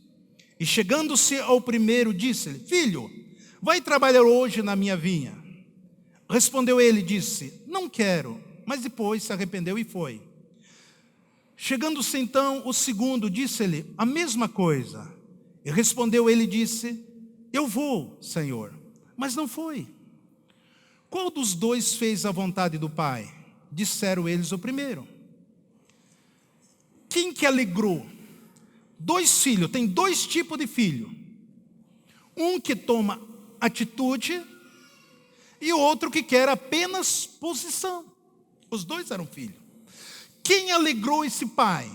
e chegando-se ao primeiro, disse-lhe, filho, vai trabalhar hoje na minha vinha. Respondeu ele e disse, não quero, mas depois se arrependeu e foi. Chegando-se então o segundo, disse-lhe a mesma coisa. E respondeu ele e disse, eu vou, Senhor, mas não foi. Qual dos 2 fez a vontade do Pai? Disseram eles o primeiro. Quem que alegrou? 2 filhos, tem 2 tipos de filho. Um que toma atitude e o outro que quer apenas posição. Os 2 eram filhos. Quem alegrou esse pai?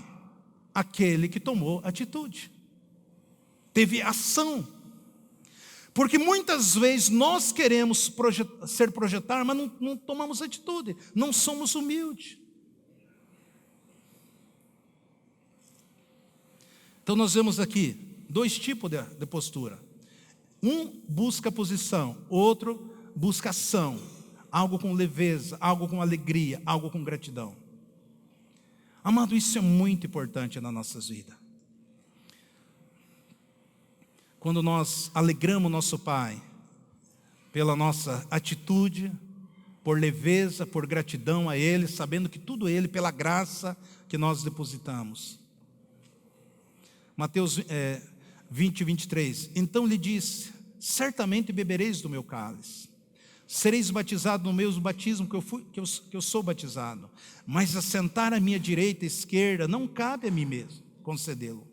Aquele que tomou atitude. Teve ação. Porque muitas vezes nós queremos ser projetados, mas não tomamos atitude. Não somos humildes. Então nós vemos aqui 2 tipos de postura. Um busca posição, outro busca ação. Algo com leveza, algo com alegria, algo com gratidão. Amado, isso é muito importante nas nossas vidas. Quando nós alegramos nosso Pai pela nossa atitude, por leveza, por gratidão a Ele, sabendo que tudo Ele, pela graça que nós depositamos. Mateus 20, 23. Então lhe disse, certamente bebereis do meu cálice. Sereis batizados no mesmo batismo que eu sou batizado. Mas assentar à minha direita e esquerda não cabe a mim mesmo concedê-lo.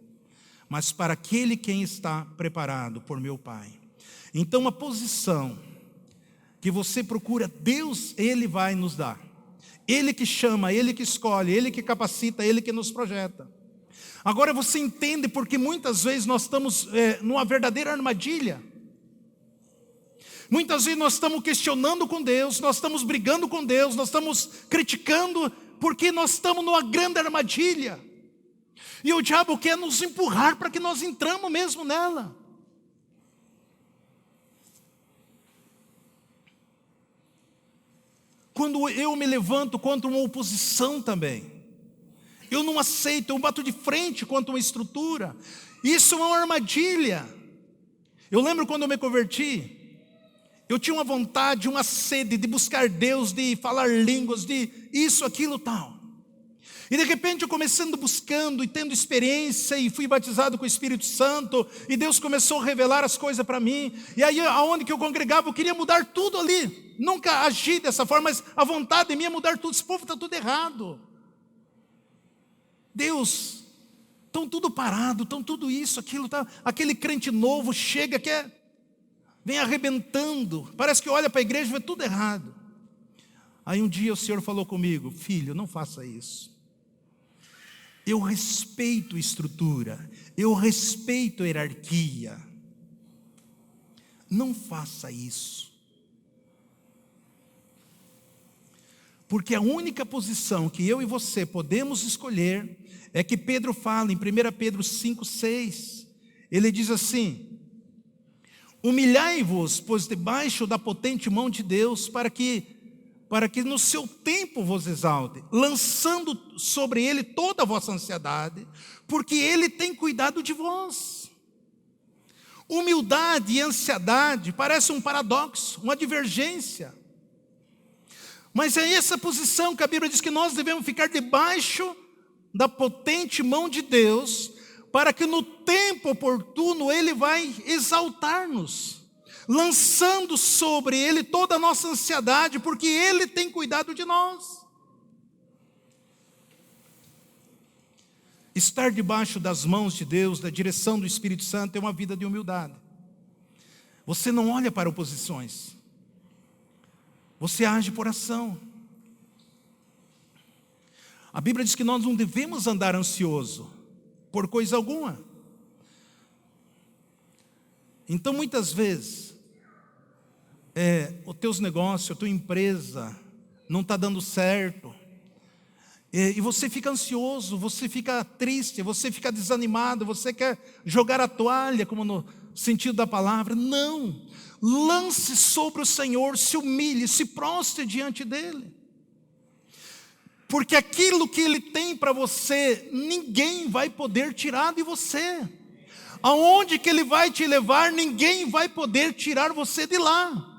Mas para aquele quem está preparado por meu Pai. Então a posição que você procura, Deus, Ele vai nos dar. Ele que chama, Ele que escolhe, Ele que capacita, Ele que nos projeta. Agora você entende porque muitas vezes nós estamos numa verdadeira armadilha. Muitas vezes nós estamos questionando com Deus, nós estamos brigando com Deus, nós estamos criticando, porque nós estamos numa grande armadilha. E o diabo quer nos empurrar para que nós entramos mesmo nela. Quando eu me levanto contra uma oposição também, eu não aceito, eu bato de frente contra uma estrutura. Isso é uma armadilha. Eu lembro quando eu me converti, eu tinha uma vontade, uma sede de buscar Deus, de falar línguas, de isso, aquilo, tal. E de repente eu começando buscando e tendo experiência e fui batizado com o Espírito Santo e Deus começou a revelar as coisas para mim. E aí aonde que eu congregava eu queria mudar tudo ali. Nunca agi dessa forma, mas a vontade minha é mudar tudo. Esse povo está tudo errado. Deus, estão tudo parado, estão tudo isso, aquilo, tá, aquele crente novo chega, vem arrebentando, parece que olha para a igreja e vê tudo errado. Aí um dia o Senhor falou comigo, filho, não faça isso. Eu respeito estrutura, eu respeito hierarquia. Não faça isso. Porque a única posição que eu e você podemos escolher é que Pedro fala em 1 Pedro 5, 6. Ele diz assim, humilhai-vos, pois debaixo da potente mão de Deus, para que no seu tempo vos exalte, lançando sobre ele toda a vossa ansiedade, porque ele tem cuidado de vós. Humildade e ansiedade parece um paradoxo, uma divergência. Mas é essa posição que a Bíblia diz que nós devemos ficar debaixo da potente mão de Deus, para que no tempo oportuno Ele vai exaltar-nos, lançando sobre Ele toda a nossa ansiedade, porque Ele tem cuidado de nós. Estar debaixo das mãos de Deus, da direção do Espírito Santo, é uma vida de humildade. Você não olha para oposições. Você age por ação. A Bíblia diz que nós não devemos andar ansioso por coisa alguma. Então, muitas vezes, os teus negócios, a tua empresa não está dando certo. E você fica ansioso, você fica triste, você fica desanimado, você quer jogar a toalha, como no sentido da palavra. Não, lance sobre o Senhor, se humilhe, se prostre diante dEle. Porque aquilo que Ele tem para você, ninguém vai poder tirar de você. Aonde que Ele vai te levar, ninguém vai poder tirar você de lá.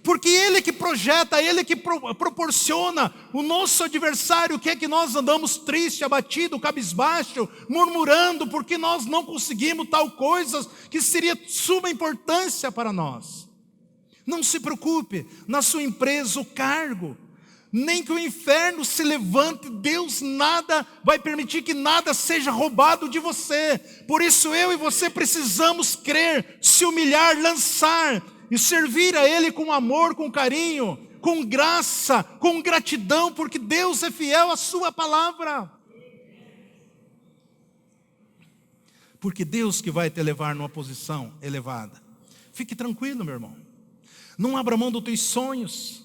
Porque Ele que projeta, Ele que proporciona. O nosso adversário quer que nós andamos triste, abatido, cabisbaixo, murmurando, porque nós não conseguimos tal coisa que seria de suma importância para nós. Não se preocupe, na sua empresa, o cargo, nem que o inferno se levante, Deus nada vai permitir que nada seja roubado de você. Por isso eu e você precisamos crer, se humilhar, lançar e servir a Ele com amor, com carinho, com graça, com gratidão, porque Deus é fiel à sua palavra. Porque Deus que vai te levar numa posição elevada. Fique tranquilo, meu irmão. Não abra mão dos teus sonhos.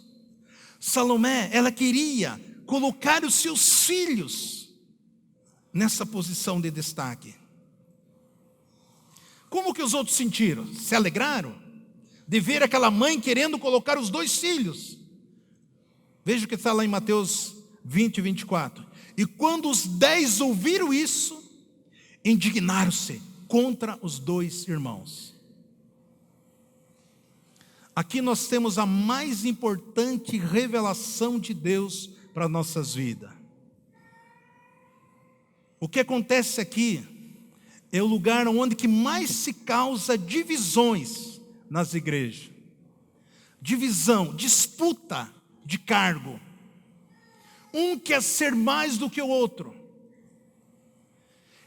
Salomé, ela queria colocar os seus filhos nessa posição de destaque. Como que os outros sentiram? Se alegraram de ver aquela mãe querendo colocar os 2 filhos. Veja o que está lá em Mateus 20 e 24. E quando os 10 ouviram isso, indignaram-se contra os 2 irmãos. Aqui nós temos a mais importante revelação de Deus para nossas vidas. O que acontece aqui é o lugar onde que mais se causa divisões nas igrejas. Divisão, disputa de cargo. Um quer ser mais do que o outro.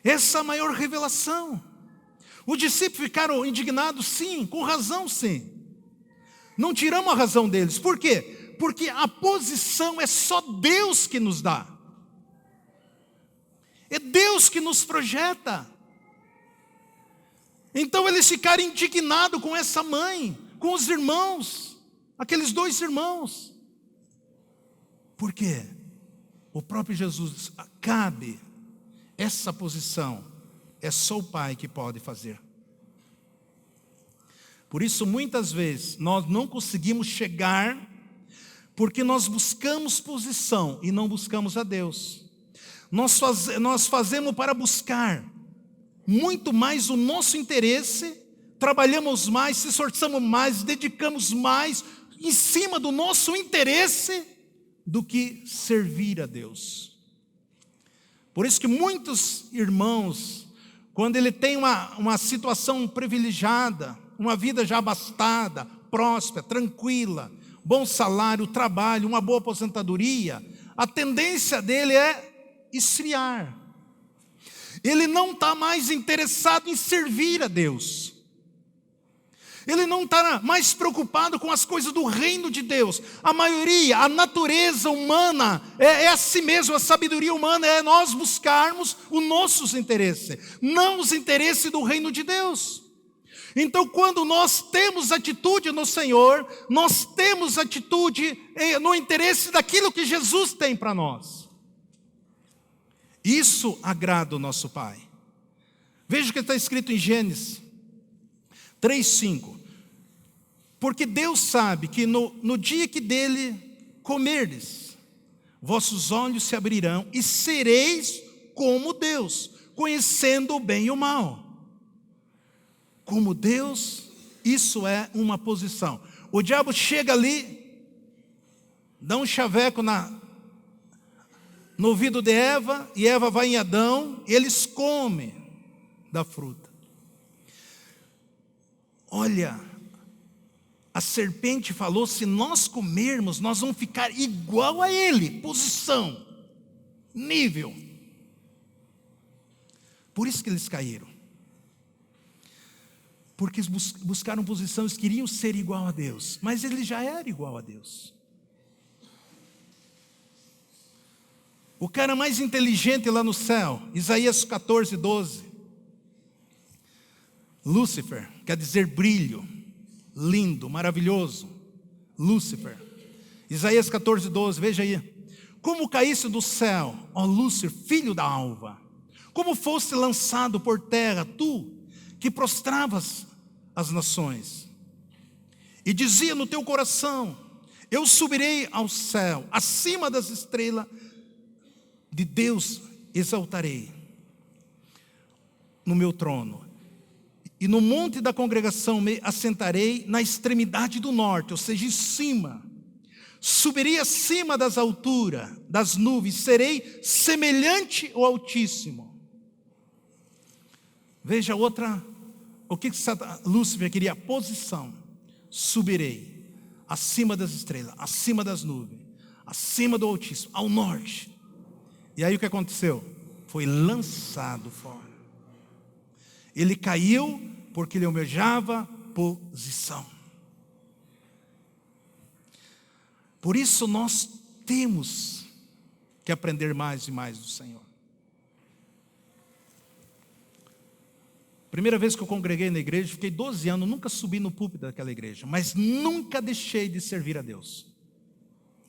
Essa é a maior revelação. Os discípulos ficaram indignados, sim, com razão, sim. Não tiramos a razão deles. Por quê? Porque a posição é só Deus que nos dá. É Deus que nos projeta. Então eles ficaram indignados com essa mãe, com os irmãos, aqueles 2 irmãos. Por quê? O próprio Jesus diz, cabe essa posição, é só o Pai que pode fazer. Por isso muitas vezes nós não conseguimos chegar, porque nós buscamos posição e não buscamos a Deus. Nós fazemos para buscar muito mais o nosso interesse, trabalhamos mais, se esforçamos mais, dedicamos mais em cima do nosso interesse do que servir a Deus. Por isso que muitos irmãos, quando ele tem uma situação privilegiada, uma vida já abastada, próspera, tranquila, bom salário, trabalho, uma boa aposentadoria, a tendência dele é esfriar. Ele não está mais interessado em servir a Deus. Ele não está mais preocupado com as coisas do reino de Deus. A maioria, a natureza humana, é assim mesmo, a sabedoria humana é nós buscarmos os nossos interesses, não os interesses do reino de Deus. Então, quando nós temos atitude no Senhor, nós temos atitude no interesse daquilo que Jesus tem para nós. Isso agrada o nosso Pai. Veja o que está escrito em Gênesis 3:5. Porque Deus sabe que no dia que dele comerdes, vossos olhos se abrirão e sereis como Deus, conhecendo o bem e o mal. Como Deus, isso é uma posição. O diabo chega ali dá um chaveco no ouvido de Eva, e Eva vai em Adão, e eles comem da fruta. Olha, a serpente falou: se nós comermos, nós vamos ficar igual a ele, posição, nível. Por isso que eles caíram. Porque eles buscaram posição, eles queriam ser igual a Deus, mas ele já era igual a Deus. O cara mais inteligente lá no céu, Isaías 14, 12. Lúcifer, quer dizer brilho, lindo, maravilhoso. Lúcifer. Isaías 14, 12, veja aí. Como caísse do céu, ó Lúcifer, filho da alva. Como fosse lançado por terra, tu que prostravas as nações. E dizia no teu coração: eu subirei ao céu, acima das estrelas de Deus exaltarei no meu trono. E no monte da congregação me assentarei na extremidade do norte, ou seja, em cima. Subirei acima das alturas, das nuvens, serei semelhante ao Altíssimo. Veja o que Lúcifer queria? Posição. Subirei acima das estrelas, acima das nuvens, acima do Altíssimo, ao norte. E aí o que aconteceu? Foi lançado fora. Ele caiu porque ele almejava posição. Por isso nós temos que aprender mais e mais do Senhor. Primeira vez que eu congreguei na igreja, fiquei 12 anos, nunca subi no púlpito daquela igreja, mas nunca deixei de servir a Deus.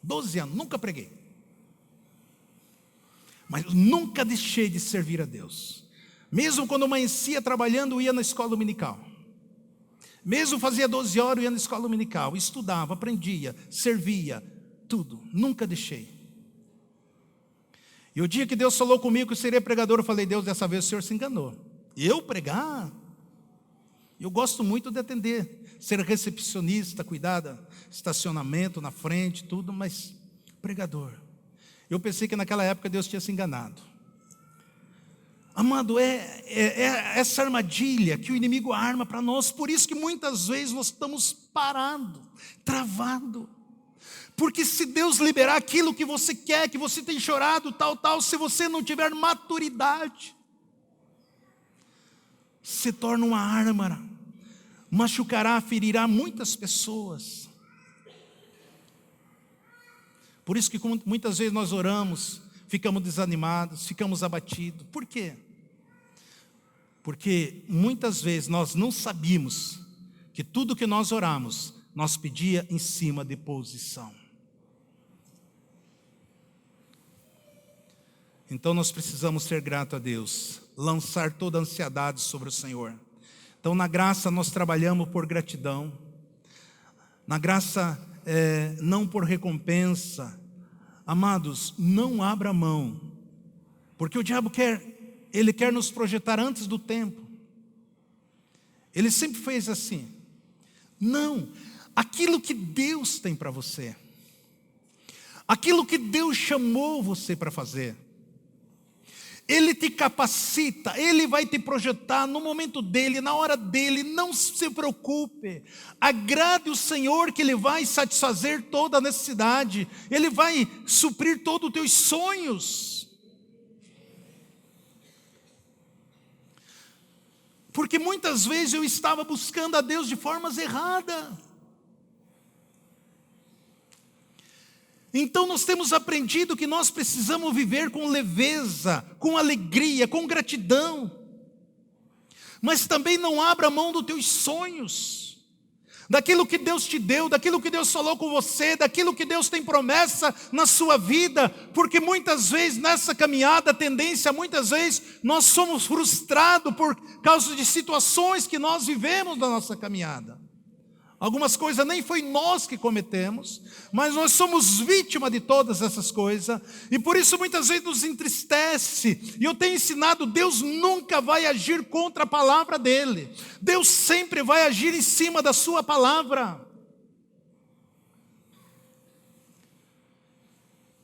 12 anos, nunca preguei. Mas nunca deixei de servir a Deus. Mesmo quando amanhecia trabalhando, eu ia na escola dominical. Mesmo fazia 12 horas, eu ia na escola dominical. Estudava, aprendia, servia, tudo. Nunca deixei. E o dia que Deus falou comigo que eu seria pregador, eu falei: Deus, dessa vez o Senhor se enganou. Eu pregar? Eu gosto muito de atender, ser recepcionista, cuidar do estacionamento na frente, tudo, mas pregador. Eu pensei que naquela época Deus tinha se enganado. Amado, é essa armadilha que o inimigo arma para nós. Por isso que muitas vezes nós estamos parados, travados. Porque se Deus liberar aquilo que você quer, que você tem chorado, tal, se você não tiver maturidade, se torna uma arma, machucará, ferirá muitas pessoas. Por isso que muitas vezes nós oramos, ficamos desanimados, ficamos abatidos. Por quê? Porque muitas vezes nós não sabíamos que tudo que nós oramos, nós pedia em cima de posição. Então nós precisamos ser gratos a Deus, lançar toda a ansiedade sobre o Senhor. Então na graça nós trabalhamos por gratidão, na graça não por recompensa. Amados, não abra mão, porque o diabo ele quer nos projetar antes do tempo. Ele sempre fez assim. Não, aquilo que Deus tem para você, aquilo que Deus chamou você para fazer, Ele te capacita, Ele vai te projetar no momento dEle, na hora dEle. Não se preocupe, agrade o Senhor que Ele vai satisfazer toda a necessidade, Ele vai suprir todos os teus sonhos. Porque muitas vezes eu estava buscando a Deus de formas erradas. Então nós temos aprendido que nós precisamos viver com leveza, com alegria, com gratidão. Mas também não abra mão dos teus sonhos, daquilo que Deus te deu, daquilo que Deus falou com você, daquilo que Deus tem promessa na sua vida. Porque muitas vezes nessa caminhada, a tendência, muitas vezes nós somos frustrados por causa de situações que nós vivemos na nossa caminhada. Algumas coisas nem foi nós que cometemos, mas nós somos vítimas de todas essas coisas, e por isso muitas vezes nos entristece. E eu tenho ensinado, Deus nunca vai agir contra a palavra dEle. Deus sempre vai agir em cima da sua palavra.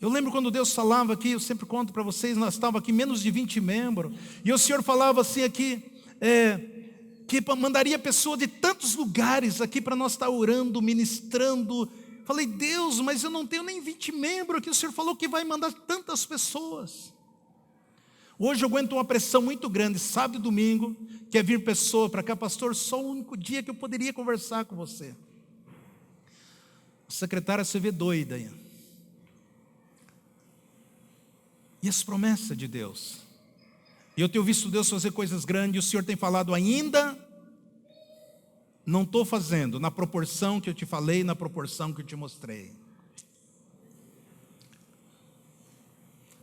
Eu lembro quando Deus falava aqui, eu sempre conto para vocês, nós estávamos aqui menos de 20 membros, e o Senhor falava assim aqui, que mandaria pessoas de tantos lugares aqui para nós estar orando, ministrando. Falei, Deus, mas eu não tenho nem 20 membros aqui, o Senhor falou que vai mandar tantas pessoas. Hoje eu aguento uma pressão muito grande, sábado e domingo, quer vir pessoa para cá, pastor, só o único dia que eu poderia conversar com você. A secretária se vê doida aí. E as promessas de Deus. E eu tenho visto Deus fazer coisas grandes, e o Senhor tem falado ainda, não estou fazendo na proporção que eu te falei, na proporção que eu te mostrei.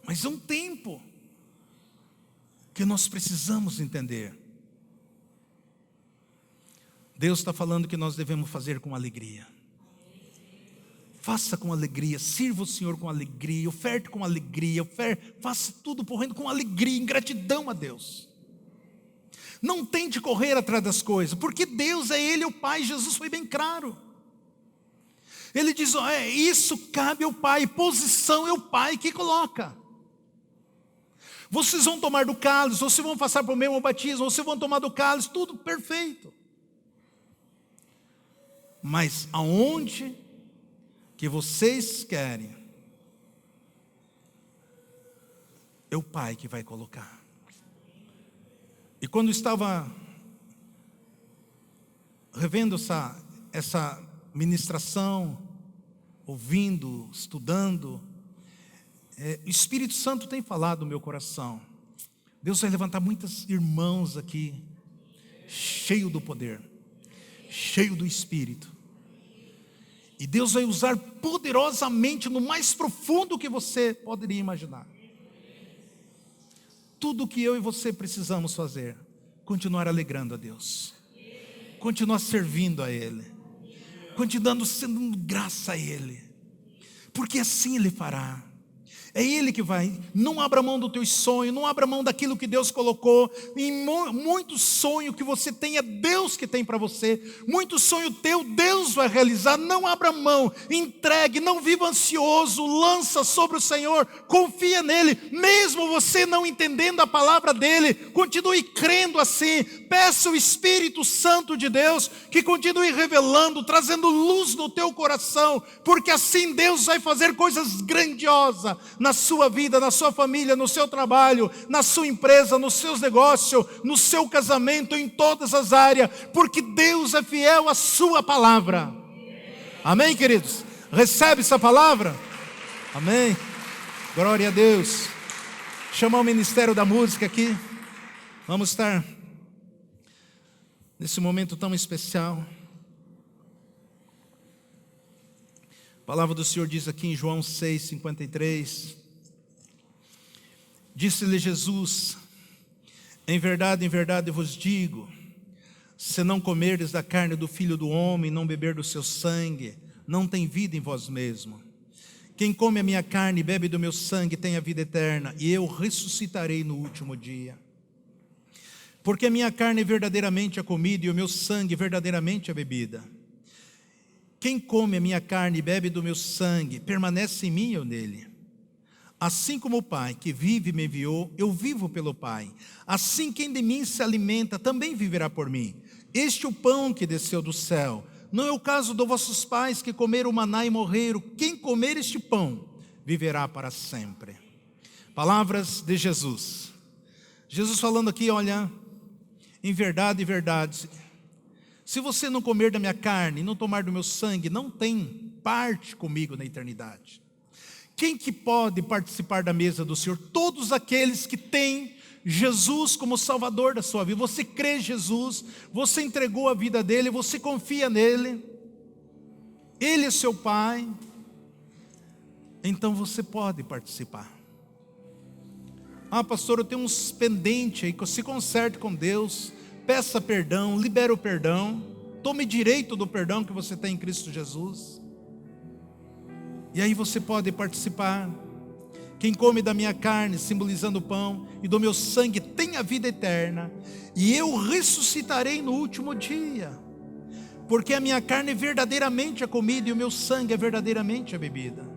Mas é um tempo que nós precisamos entender. Deus está falando que nós devemos fazer com alegria. Faça com alegria, sirva o Senhor com alegria, oferte com alegria, faça tudo por reino com alegria, em gratidão a Deus. Não tente correr atrás das coisas, porque Deus é Ele, o Pai. Jesus foi bem claro. Ele diz, isso cabe ao Pai, posição é o Pai que coloca. Vocês vão tomar do cálice, vocês vão passar por mesmo batismo, vocês vão tomar do cálice, tudo perfeito. Mas aonde que vocês querem, é o Pai que vai colocar. E quando estava revendo essa ministração, ouvindo, estudando, o Espírito Santo tem falado no meu coração. Deus vai levantar muitos irmãos aqui, cheio do poder, cheio do Espírito. E Deus vai usar poderosamente no mais profundo que você poderia imaginar. Tudo que eu e você precisamos fazer, continuar alegrando a Deus, continuar servindo a Ele, continuando sendo graça a Ele, porque assim Ele fará. É Ele que vai. Não abra mão do teu sonho, não abra mão daquilo que Deus colocou. Em muito sonho que você tem, é Deus que tem para você. Muito sonho teu, Deus vai realizar. Não abra mão, entregue, não viva ansioso, lança sobre o Senhor, confia nele, mesmo você não entendendo a palavra dele, continue crendo assim. Peça o Espírito Santo de Deus que continue revelando, trazendo luz no teu coração, porque assim Deus vai fazer coisas grandiosas na sua vida, na sua família, no seu trabalho, na sua empresa, nos seus negócios, no seu casamento, em todas as áreas, porque Deus é fiel à sua palavra. Amém, queridos? Recebe essa palavra? Amém? Glória a Deus. Chamar o Ministério da Música aqui. Vamos estar nesse momento tão especial. A palavra do Senhor diz aqui em João 6:53. Disse-lhe Jesus: em verdade vos digo, se não comerdes da carne do Filho do Homem, não beber do seu sangue, não tem vida em vós mesmo. Quem come a minha carne e bebe do meu sangue tem a vida eterna, e eu ressuscitarei no último dia. Porque a minha carne é verdadeiramente a comida, e o meu sangue verdadeiramente a bebida. Quem come a minha carne e bebe do meu sangue, permanece em mim e eu nele. Assim como o Pai que vive me enviou, eu vivo pelo Pai. Assim quem de mim se alimenta, também viverá por mim. Este é o pão que desceu do céu. Não é o caso dos vossos pais que comeram o maná e morreram. Quem comer este pão, viverá para sempre. Palavras de Jesus. Jesus falando aqui, olha, em verdade, se você não comer da minha carne e não tomar do meu sangue, não tem parte comigo na eternidade. Quem que pode participar da mesa do Senhor? Todos aqueles que têm Jesus como Salvador da sua vida. Você crê em Jesus, você entregou a vida dele, você confia nele, ele é seu Pai, então você pode participar. Ah, pastor, eu tenho uns pendentes aí, se conserte com Deus, peça perdão, libere o perdão, tome direito do perdão que você tem em Cristo Jesus, e aí você pode participar. Quem come da minha carne, simbolizando o pão, e do meu sangue tem a vida eterna, e eu ressuscitarei no último dia, porque a minha carne é verdadeiramente a comida, e o meu sangue é verdadeiramente a bebida.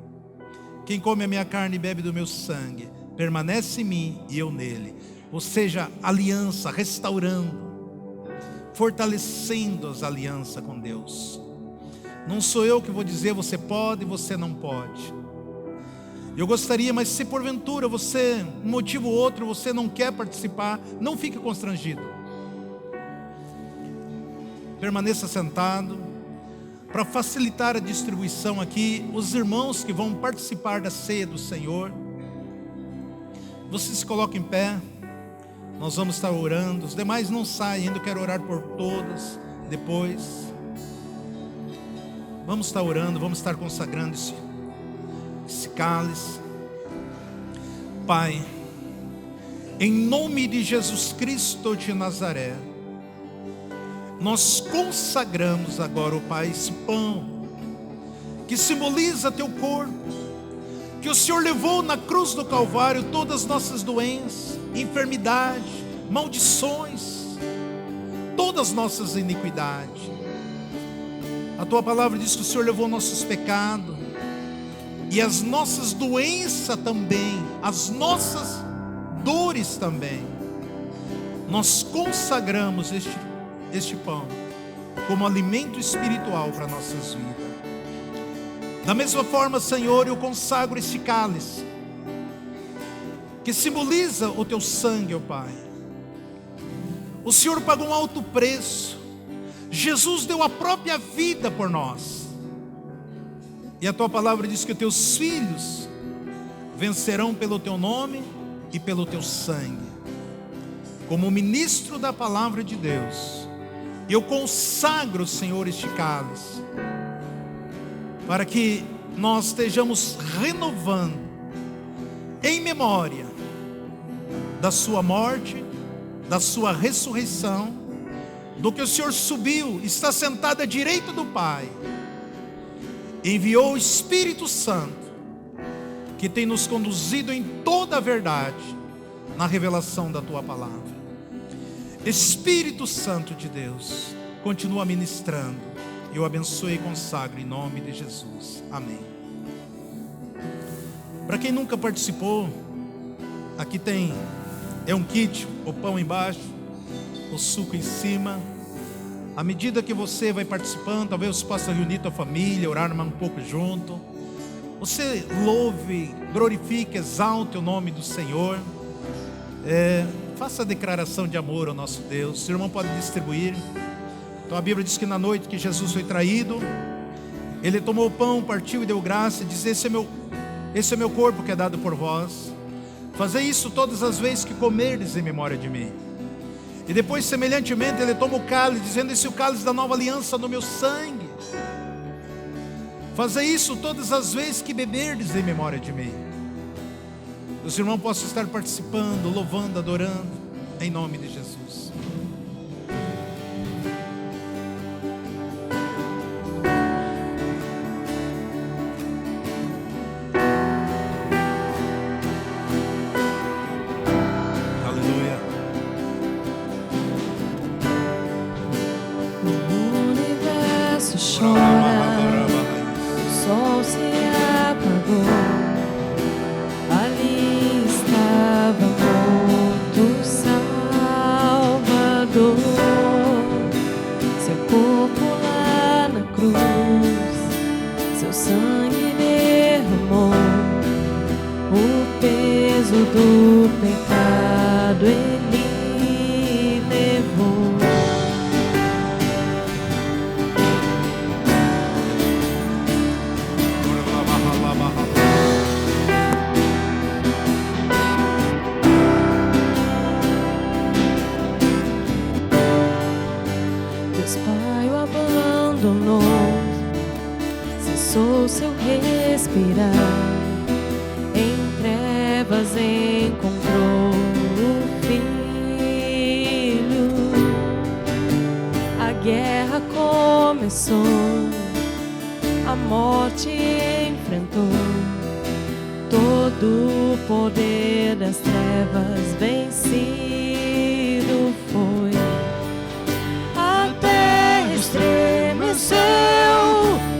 Quem come a minha carne e bebe do meu sangue, permanece em mim e eu nele. Ou seja, aliança, restaurando, fortalecendo as alianças com Deus. Não sou eu que vou dizer você pode e você não pode. Eu gostaria, mas se porventura você, um motivo ou outro, você não quer participar, não fique constrangido. Permaneça sentado. Para facilitar a distribuição aqui, os irmãos que vão participar da ceia do Senhor, você se coloca em pé. Nós vamos estar orando. Os demais não saem ainda, eu quero orar por todas depois. Vamos estar orando, vamos estar consagrando esse cálice. Pai, em nome de Jesus Cristo de Nazaré, nós consagramos agora, ó Pai, esse pão que simboliza teu corpo, que o Senhor levou na cruz do Calvário todas as nossas doenças, enfermidade, maldições, todas as nossas iniquidades. A tua palavra diz que o Senhor levou nossos pecados e as nossas doenças também, as nossas dores também. Nós consagramos este pão como alimento espiritual para nossas vidas. Da mesma forma, Senhor, eu consagro este cálice que simboliza o teu sangue, ó Pai. O Senhor pagou um alto preço. Jesus deu a própria vida por nós. E a tua palavra diz que os teus filhos vencerão pelo teu nome e pelo teu sangue. Como ministro da palavra de Deus, eu consagro, Senhor, este cálice, para que nós estejamos renovando, em memória da sua morte, da sua ressurreição, do que o Senhor subiu, está sentado à direita do Pai, enviou o Espírito Santo, que tem nos conduzido em toda a verdade, na revelação da tua palavra. Espírito Santo de Deus, continua ministrando. Eu abençoe e consagro em nome de Jesus. Amém. Para quem nunca participou, aqui é um kit, o pão embaixo, o suco em cima. À medida que você vai participando, talvez você possa reunir tua família, orar um pouco junto. Você louve, glorifique, exalte o nome do Senhor. Faça a declaração de amor ao nosso Deus. O irmão pode distribuir. Então a Bíblia diz que na noite que Jesus foi traído, ele tomou o pão, partiu e deu graça e disse: esse é meu corpo que é dado por vós. Fazei isso todas as vezes que comerdes em memória de mim. E depois, semelhantemente, ele toma o cálice, dizendo: esse é o cálice da nova aliança no meu sangue. Fazei isso todas as vezes que beberdes em memória de mim. Os irmãos possam estar participando, louvando, adorando, em nome de Jesus. Aleluia. O universo chora, o sol se apagou. Seu corpo lá na cruz, seu sangue derramou, o peso do pecado ele levou. Cessou seu respirar, em trevas encontrou o Filho. A guerra começou, a morte enfrentou, todo o poder das trevas vencido foi. A terra estremeceu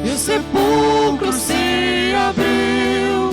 e o sepulcro se abriu,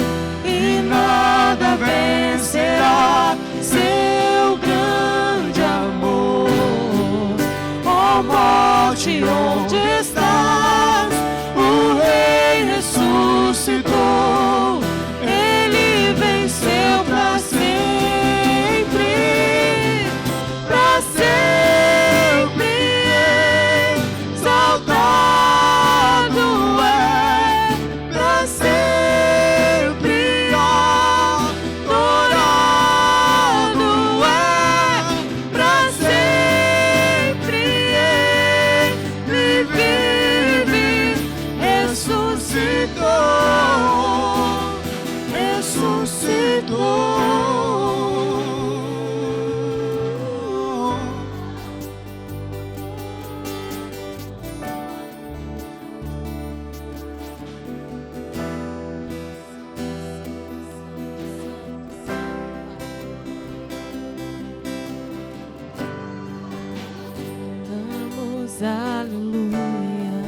Aleluia,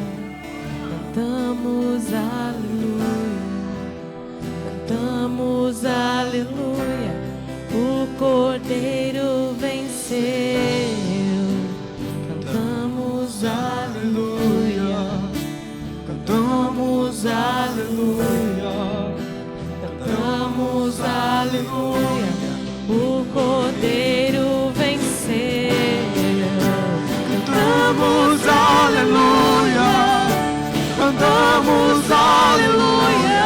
cantamos aleluia, cantamos aleluia, o Cordeiro venceu. Cantamos aleluia, cantamos aleluia, cantamos aleluia, o Cordeiro venceu. Cantamos aleluia, cantamos aleluia,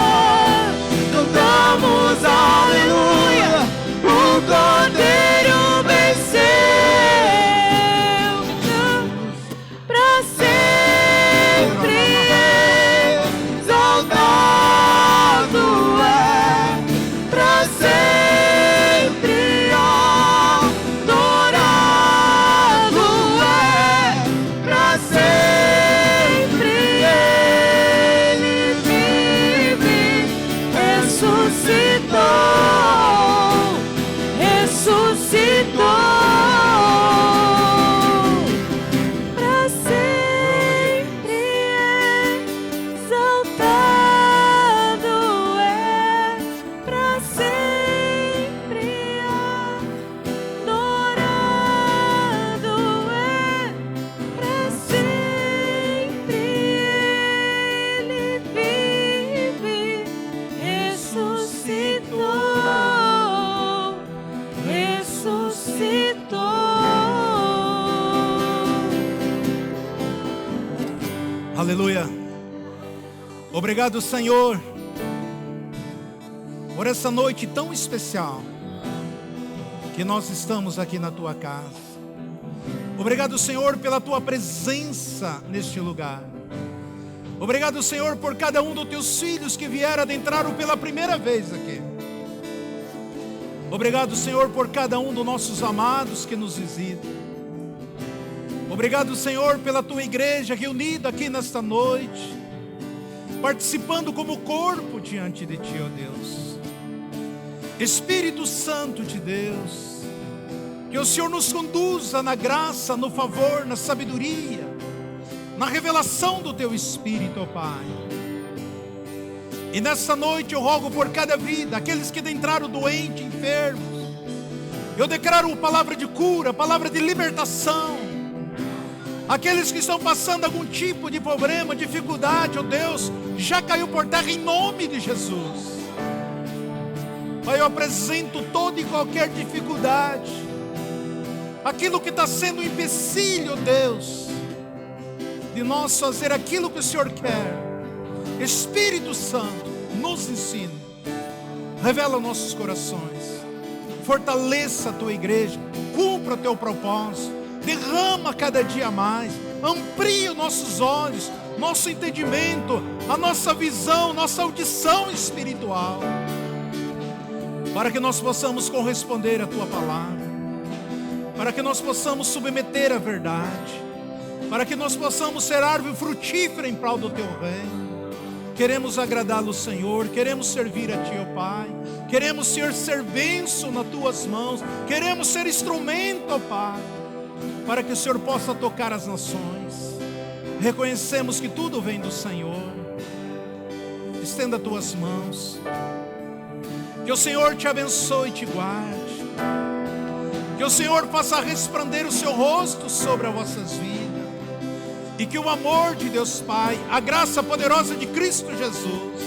cantamos aleluia, o Cordeiro venceu. Pra sempre exaltado é, pra sempre adorado é, pra sempre ele vive, ressuscitou, ressuscitou. Pra sempre exaltado é, pra sempre adorado é, pra sempre ele vive, ressuscitou, ressuscitou. Aleluia. Obrigado, Senhor, por essa noite tão especial que nós estamos aqui na tua casa. Obrigado, Senhor, pela tua presença neste lugar. Obrigado, Senhor, por cada um dos teus filhos que vieram adentraram pela primeira vez aqui. Obrigado, Senhor, por cada um dos nossos amados que nos visitam. Obrigado, Senhor, pela tua igreja reunida aqui nesta noite, participando como corpo diante de ti, ó Deus. Espírito Santo de Deus, que o Senhor nos conduza na graça, no favor, na sabedoria, na revelação do teu Espírito, ó Pai. E nesta noite eu rogo por cada vida, aqueles que entraram doentes, enfermos. Eu declaro palavra de cura, palavra de libertação. Aqueles que estão passando algum tipo de problema, dificuldade, ó Deus, já caiu por terra em nome de Jesus. Pai, eu apresento toda e qualquer dificuldade, aquilo que está sendo um empecilho, ó Deus, de nós fazer aquilo que o Senhor quer. Espírito Santo, nos ensina, revela nossos corações, fortaleça a tua igreja, cumpra o teu propósito, derrama cada dia mais, amplia os nossos olhos, nosso entendimento, a nossa visão, nossa audição espiritual, para que nós possamos corresponder à tua palavra, para que nós possamos submeter a verdade, para que nós possamos ser árvore frutífera em prol do teu reino. Queremos agradá-lo, Senhor, queremos servir a ti, ó Pai, queremos ser bênção nas tuas mãos, queremos ser instrumento, ó Pai, para que o Senhor possa tocar as nações. Reconhecemos que tudo vem do Senhor. Estenda as tuas mãos, que o Senhor te abençoe e te guarde, que o Senhor faça resplandecer o seu rosto sobre as vossas vidas, e que o amor de Deus Pai, a graça poderosa de Cristo Jesus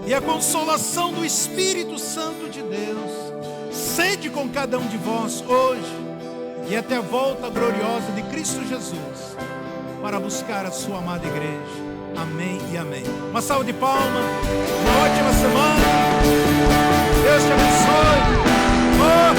e a consolação do Espírito Santo de Deus sede com cada um de vós hoje e até a volta gloriosa de Cristo Jesus para buscar a sua amada igreja. Amém e amém. Uma salva de palmas, uma ótima semana. Deus te abençoe. Oh,